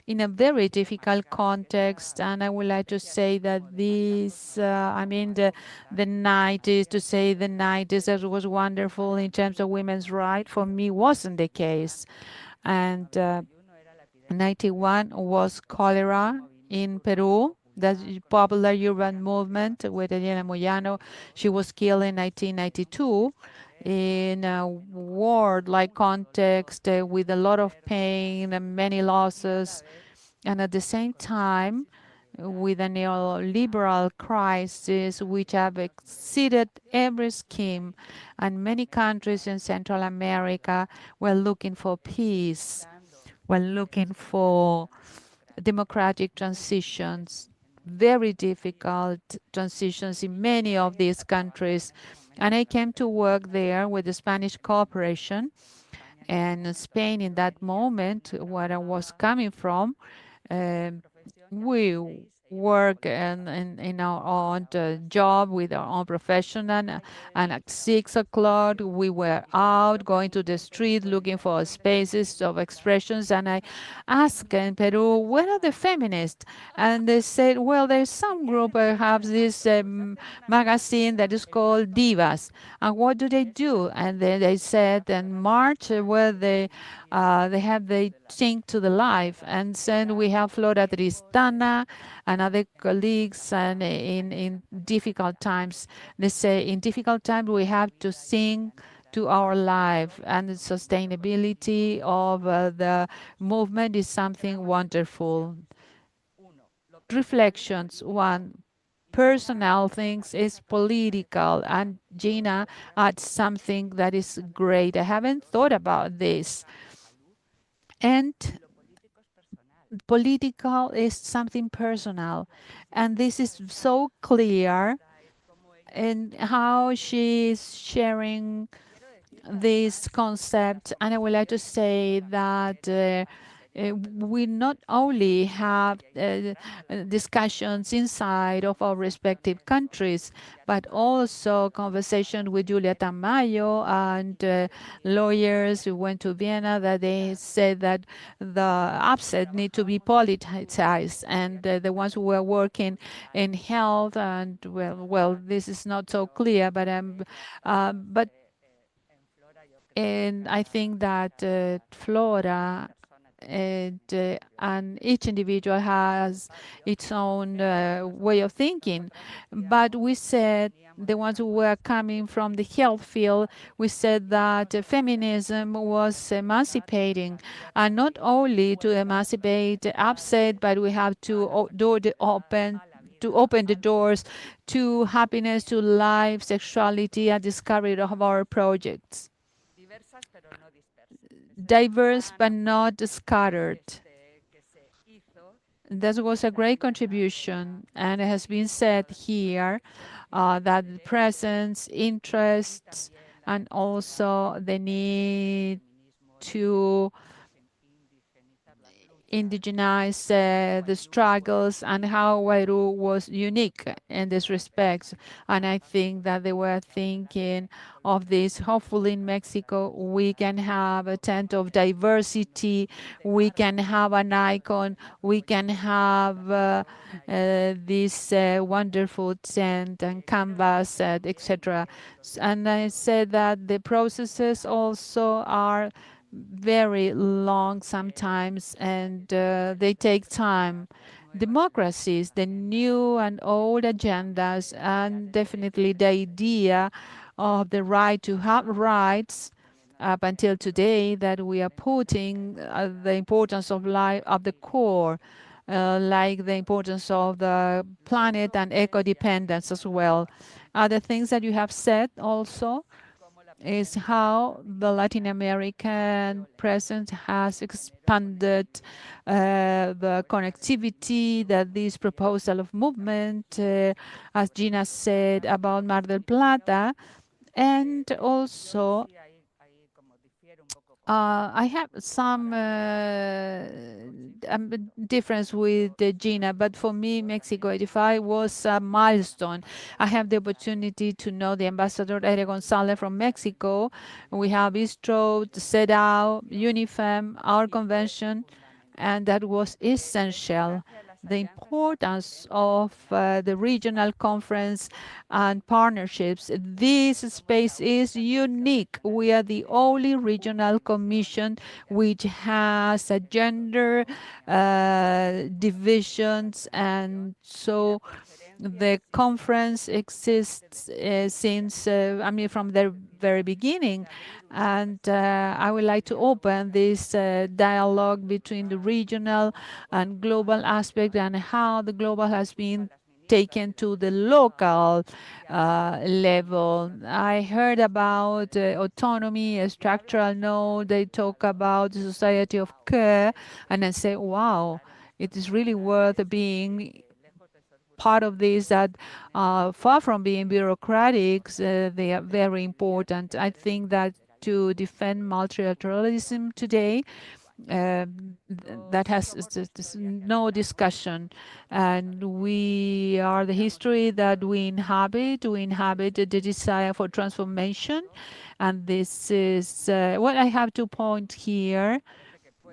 in a very difficult context, and I would like to say that this, the 90s, to say the 90s that was wonderful in terms of women's rights, for me wasn't the case. And 91 was cholera in Peru, the popular urban movement with Elena Moyano. She was killed in 1992 in a war-like context with a lot of pain and many losses. And at the same time, with a neoliberal crisis which have exceeded every scheme, and many countries in Central America were looking for peace, were looking for democratic transitions, very difficult transitions in many of these countries. And I came to work there with the Spanish cooperation. And Spain, in that moment, where I was coming from, um, we work in our own job with our own profession, and at 6 o'clock we were out going to the street looking for spaces of expressions. And I asked in Peru, where are the feminists? And they said, well, there's some group perhaps this magazine that is called Divas. And what do they do? And then they said in March, where they have the thing to the life. And then we have Flora Tristana and other colleagues. And in difficult times, they say in difficult times we have to sing to our life, and the sustainability of the movement is something wonderful. Reflections. One, personal things is political, and Gina adds something that is great. I haven't thought about this. And political is something personal, and this is so clear in how she's sharing this concept. And I would like to say that we not only have discussions inside of our respective countries, but also conversation with Julia Tamayo and lawyers who went to Vienna, that they said that the upset need to be politicized, and the ones who were working in health. And well, this is not so clear, but and I think that Flora and each individual has its own way of thinking. But we said, the ones who were coming from the health field, we said that feminism was emancipating, and not only to emancipate upset, but we have to open the doors to happiness, to life, sexuality, and discovery of our projects. Diverse but not scattered. That was a great contribution, and it has been said here that the presence, interests, and also the need to indigenize the struggles, and how Wairu was unique in this respect. And I think that they were thinking of this. Hopefully in Mexico, we can have a tent of diversity, we can have an icon, we can have this wonderful tent and canvas, etc. And I said that the processes also are very long sometimes, and they take time. Democracies, the new and old agendas, and definitely the idea of the right to have rights up until today, that we are putting the importance of life at the core, like the importance of the planet and eco-dependence as well. Other things that you have said also is how the Latin American presence has expanded the connectivity, that this proposal of movement, as Gina said, about Mar del Plata. And also I have some difference with Gina, but for me, Mexico 85 was a milestone. I have the opportunity to know the ambassador Ere Gonzalez from Mexico. We have Istro, CEDAW, UNIFEM, our convention, and that was essential. The importance of the regional conference and partnerships. This space is unique. We are the only regional commission which has a gender divisions, and so the conference exists since, from the very beginning. And I would like to open this dialogue between the regional and global aspect, and how the global has been taken to the local level. I heard about autonomy, a structural node. They talk about the society of care, and I say, wow, it is really worth being part of this that far from being bureaucratic, they are very important. I think that to defend multilateralism today, that has no discussion, and we are the history that we inhabit. We inhabit the desire for transformation, and this is what I have to point here,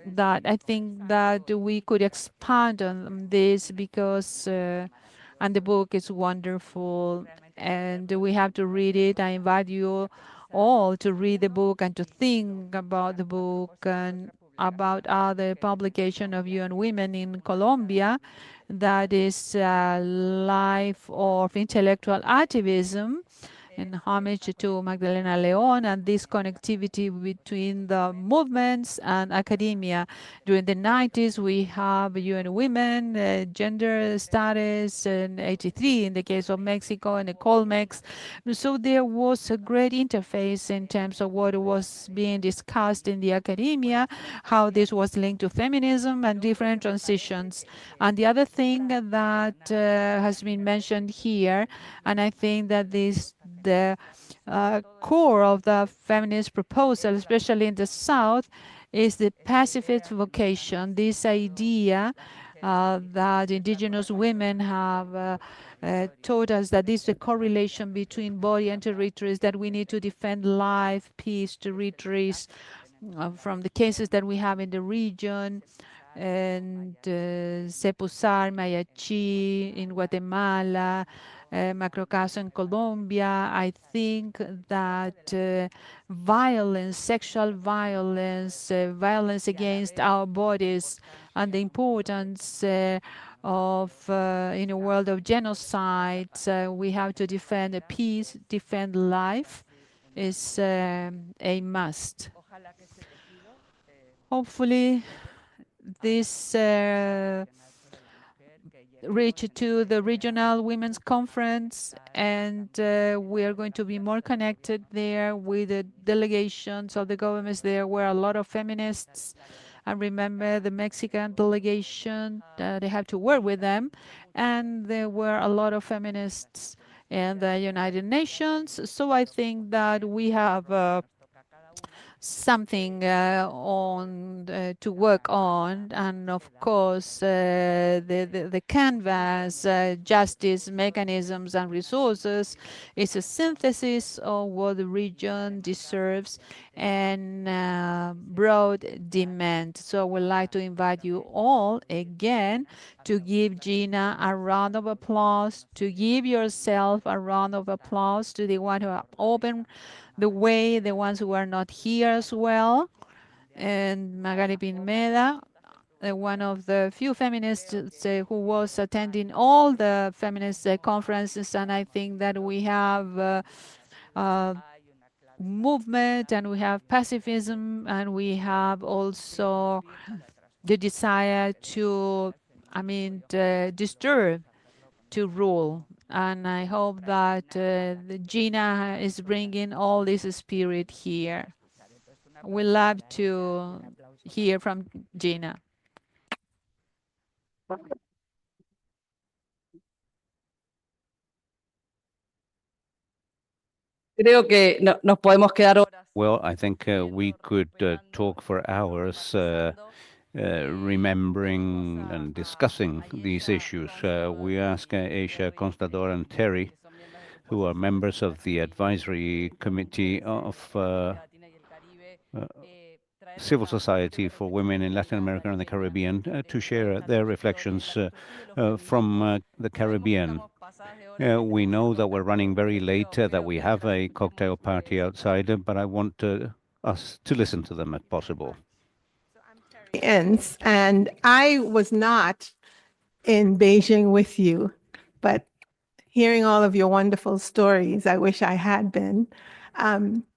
that I think that we could expand on this because and the book is wonderful and we have to read it. I invite you all to read the book and to think about the book and about other publication of UN Women in Colombia, that is a life of intellectual activism in homage to Magdalena Leon and this connectivity between the movements and academia. During the 90s, we have UN Women, Gender Status, and 83 in the case of Mexico and the Colmex. So there was a great interface in terms of what was being discussed in the academia, how this was linked to feminism and different transitions. And the other thing that has been mentioned here, and I think that this the core of the feminist proposal, especially in the South, is the pacifist vocation, this idea that indigenous women have taught us that this is a correlation between body and territories, that we need to defend life, peace, territories, from the cases that we have in the region, and Sepusar, Mayachi in Guatemala, Macrocaso in Colombia. I think that violence, sexual violence, violence against our bodies, and the importance of in a world of genocide, we have to defend peace, defend life, is a must. Hopefully, this reach to the regional women's conference, and we are going to be more connected there with the delegations of the governments. There were a lot of feminists. I remember the Mexican delegation, they have to work with them, and there were a lot of feminists in the United Nations. So I think that we have something to work on, and of course the canvas, justice mechanisms and resources, is a synthesis of what the region deserves and broad demand. So I would like to invite you all again to give Gina a round of applause, to give yourself a round of applause, to the one who have opened the way, the ones who are not here as well, and Magali Pineda, one of the few feminists who was attending all the feminist conferences, and I think that we have movement, and we have pacifism, and we have also the desire to, disturb, to rule. And I hope that Gina is bringing all this spirit here. We love to hear from Gina. Creo que nos podemos quedar horas. Well, I think we could talk for hours remembering and discussing these issues. We ask Aisha, Constador, and Terry, who are members of the advisory committee of civil society for women in Latin America and the Caribbean, to share their reflections from the Caribbean. We know that we're running very late, that we have a cocktail party outside, but I want us to listen to them if possible. And I was not in Beijing with you, but hearing all of your wonderful stories, I wish I had been.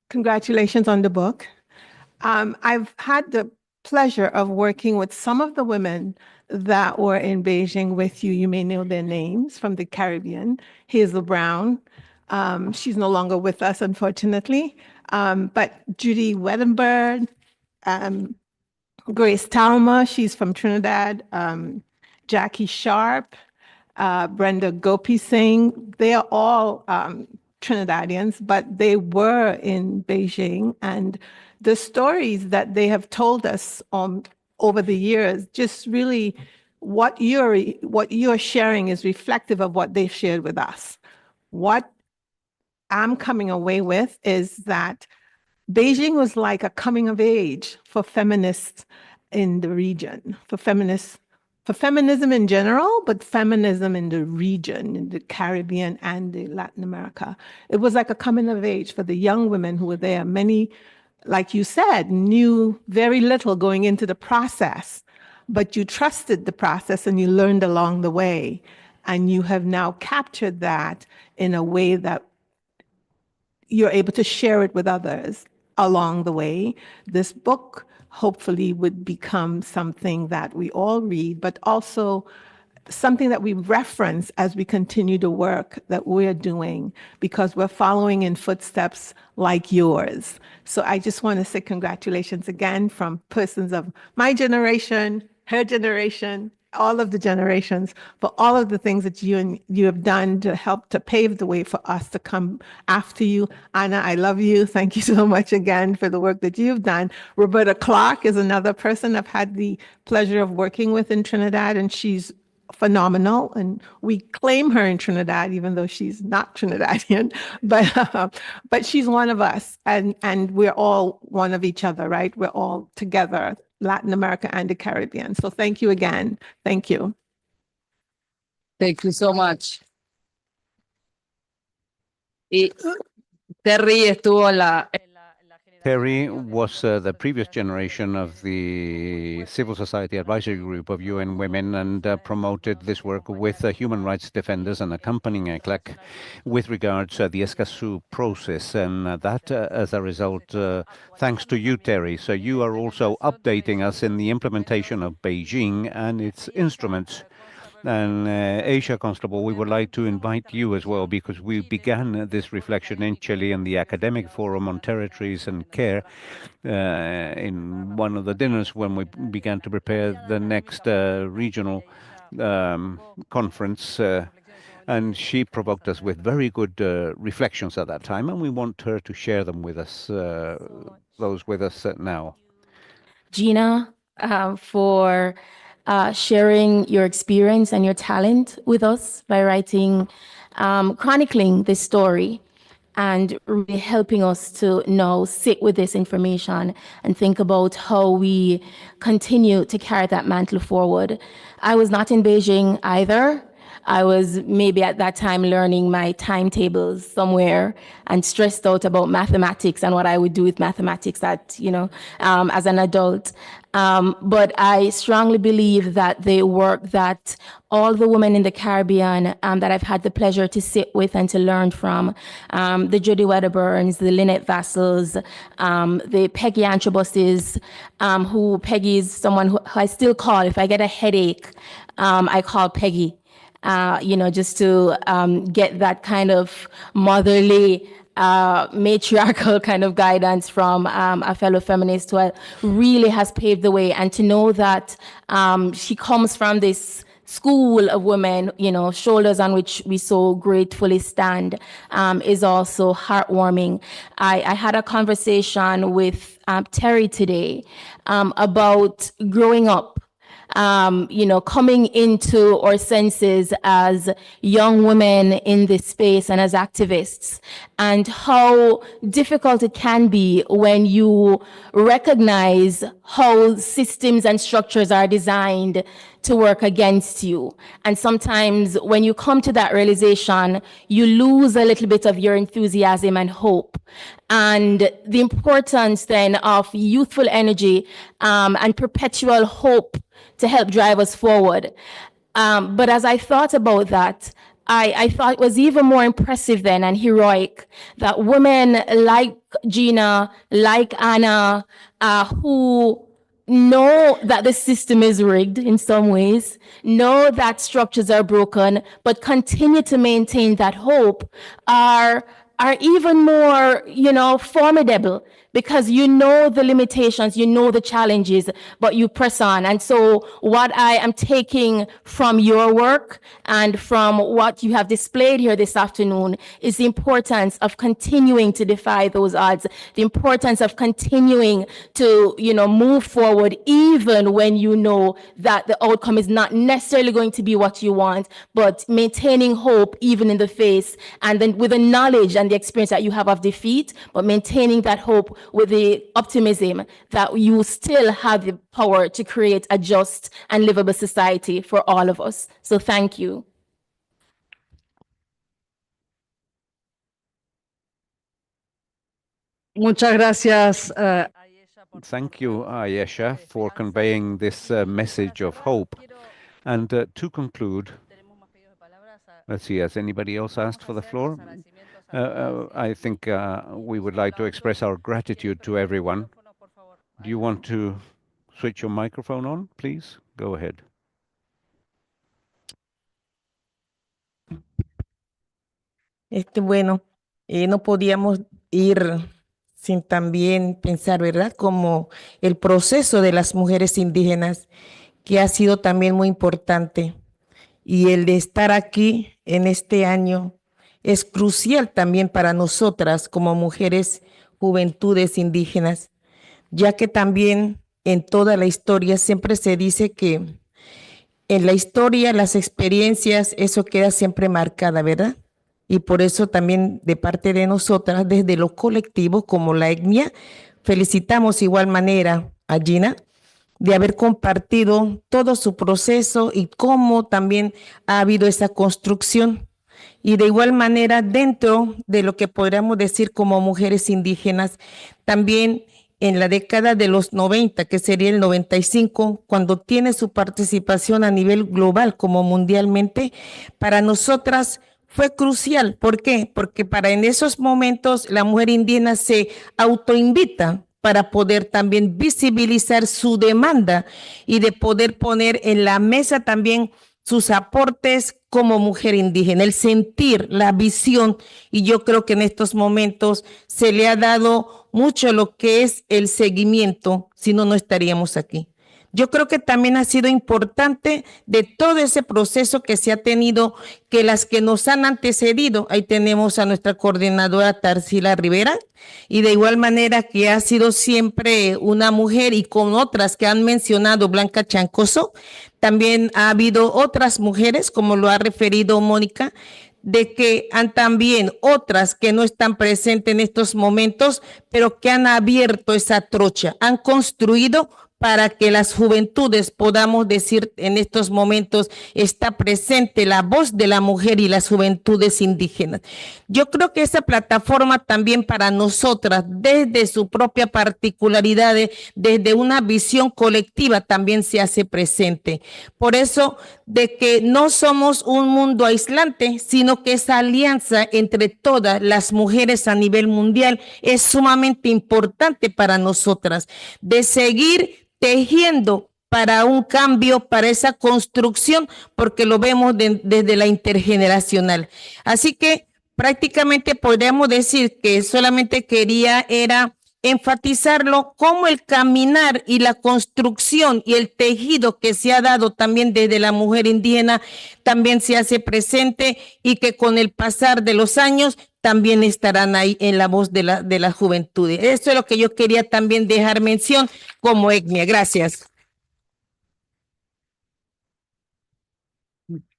Congratulations on the book. I've had the pleasure of working with some of the women that were in Beijing with you. You may know their names from the Caribbean. Hazel Brown, she's no longer with us, unfortunately, but Judy Wedenberg, Grace Talma, she's from Trinidad, Jackie Sharp, Brenda Gopi Singh. They are all Trinidadians, but they were in Beijing. And the stories that they have told us over the years, just really what you're sharing is reflective of what they've shared with us. What I'm coming away with is that Beijing was like a coming of age for feminists in the region, for feminism in general, but feminism in the region, in the Caribbean and in Latin America. It was like a coming of age for the young women who were there. Many, like you said, knew very little going into the process, but you trusted the process and you learned along the way. And you have now captured that in a way that you're able to share it with others along the way. This book hopefully would become something that we all read, but also something that we reference as we continue the work that we're doing, because we're following in footsteps like yours. So I just want to say congratulations again from persons of my generation, her generation, all of the generations, for all of the things that you have done to help to pave the way for us to come after you. Anna, I love you. Thank you so much again for the work that you've done. Roberta Clark is another person I've had the pleasure of working with in Trinidad, and she's phenomenal, and we claim her in Trinidad, even though she's not Trinidadian, but she's one of us, and we're all one of each other, right? We're all together, Latin America and the Caribbean. So thank you again. Thank you. Thank you so much. Y Terry estuvo Terry was the previous generation of the Civil Society Advisory Group of UN Women and promoted this work with human rights defenders and accompanying ECLAC with regards to the Escazú process. And that, as a result, thanks to you, Terry. So you are also updating us in the implementation of Beijing and its instruments. And Asia Constable, we would like to invite you as well, because we began this reflection in Chile in the Academic Forum on Territories and Care in one of the dinners when we began to prepare the next regional conference. And she provoked us with very good reflections at that time, and we want her to share them with us, those with us now. Gina, for sharing your experience and your talent with us by writing, chronicling this story and really helping us to now sit with this information and think about how we continue to carry that mantle forward. I was not in Beijing either. I was maybe at that time learning my timetables somewhere and stressed out about mathematics and what I would do with mathematics as an adult. But I strongly believe that the work that all the women in the Caribbean that I've had the pleasure to sit with and to learn from, the Judy Wedderburns, the Lynette Vassals, the Peggy Antrobuses, who Peggy is someone who I still call, if I get a headache, I call Peggy. Just to get that kind of motherly, matriarchal kind of guidance from a fellow feminist who really has paved the way, and to know that she comes from this school of women, shoulders on which we so gratefully stand, is also heartwarming. I had a conversation with Terry today about growing up, coming into our senses as young women in this space and as activists, and how difficult it can be when you recognize how systems and structures are designed to work against you. And sometimes when you come to that realization, you lose a little bit of your enthusiasm and hope. And the importance then of youthful energy and perpetual hope to help drive us forward. But as I thought about that, I thought it was even more impressive then and heroic that women like Gina, like Anna, who know that the system is rigged in some ways, know that structures are broken, but continue to maintain that hope, are are even more, formidable because you know the limitations, you know the challenges, but you press on. And so what I am taking from your work and from what you have displayed here this afternoon is the importance of continuing to defy those odds, the importance of continuing to, move forward even when you know that the outcome is not necessarily going to be what you want, but maintaining hope even in the face, and then with the knowledge and the experience that you have of defeat, but maintaining that hope with the optimism that you still have the power to create a just and livable society for all of us. So thank you. Muchas gracias. Thank you, Ayesha, for conveying this message of hope. And to conclude, let's see, has anybody else asked for the floor? I think we would like to express our gratitude to everyone. Do you want to switch your microphone on, please? Go ahead. Bueno, no podíamos ir sin también pensar, ¿verdad? Como el proceso de las mujeres indígenas, que ha sido también muy importante. Y el de estar aquí en este año es crucial también para nosotras como mujeres, juventudes indígenas, ya que también en toda la historia siempre se dice que en la historia, las experiencias, eso queda siempre marcada, ¿verdad? Y por eso también de parte de nosotras, desde lo colectivo como la etnia, felicitamos igual manera a Gina de haber compartido todo su proceso y cómo también ha habido esa construcción. Y de igual manera, dentro de lo que podríamos decir como mujeres indígenas, también en la década de los 90, que sería el 95, cuando tiene su participación a nivel global como mundialmente, para nosotras fue crucial. ¿Por qué? Porque para en esos momentos la mujer indígena se autoinvita para poder también visibilizar su demanda y de poder poner en la mesa también sus aportes como mujer indígena, el sentir, la visión, y yo creo que en estos momentos se le ha dado mucho lo que es el seguimiento, si no, no estaríamos aquí. Yo creo que también ha sido importante de todo ese proceso que se ha tenido, que las que nos han antecedido, ahí tenemos a nuestra coordinadora Tarsila Rivera, y de igual manera que ha sido siempre una mujer, y con otras que han mencionado, Blanca Chancoso, también ha habido otras mujeres, como lo ha referido Mónica, de que han también otras que no están presentes en estos momentos, pero que han abierto esa trocha, han construido para que las juventudes podamos decir en estos momentos está presente la voz de la mujer y las juventudes indígenas. Yo creo que esa plataforma también para nosotras, desde su propia particularidad, desde una visión colectiva también se hace presente. Por eso, de que no somos un mundo aislante, sino que esa alianza entre todas las mujeres a nivel mundial es sumamente importante para nosotras, de seguir tejiendo para un cambio, para esa construcción, porque lo vemos desde la intergeneracional. Así que prácticamente podríamos decir que solamente era enfatizarlo como el caminar y la construcción y el tejido que se ha dado también desde la mujer indígena también se hace presente y que con el pasar de los años también estarán ahí en la voz de la juventud. Eso es lo que yo quería también dejar mención como etnia. Gracias.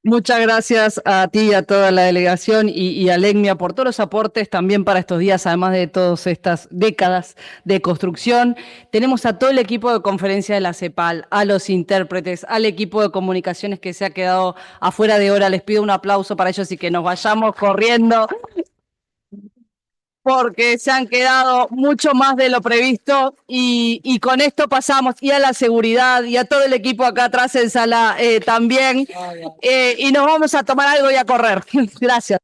Muchas gracias a ti y a toda la delegación y a Legmia por todos los aportes también para estos días, además de todas estas décadas de construcción. Tenemos a todo el equipo de conferencia de la CEPAL, a los intérpretes, al equipo de comunicaciones que se ha quedado afuera de hora. Les pido un aplauso para ellos y que nos vayamos corriendo, porque se han quedado mucho más de lo previsto y con esto pasamos y a la seguridad y a todo el equipo acá atrás en sala también y nos vamos a tomar algo y a correr. Gracias.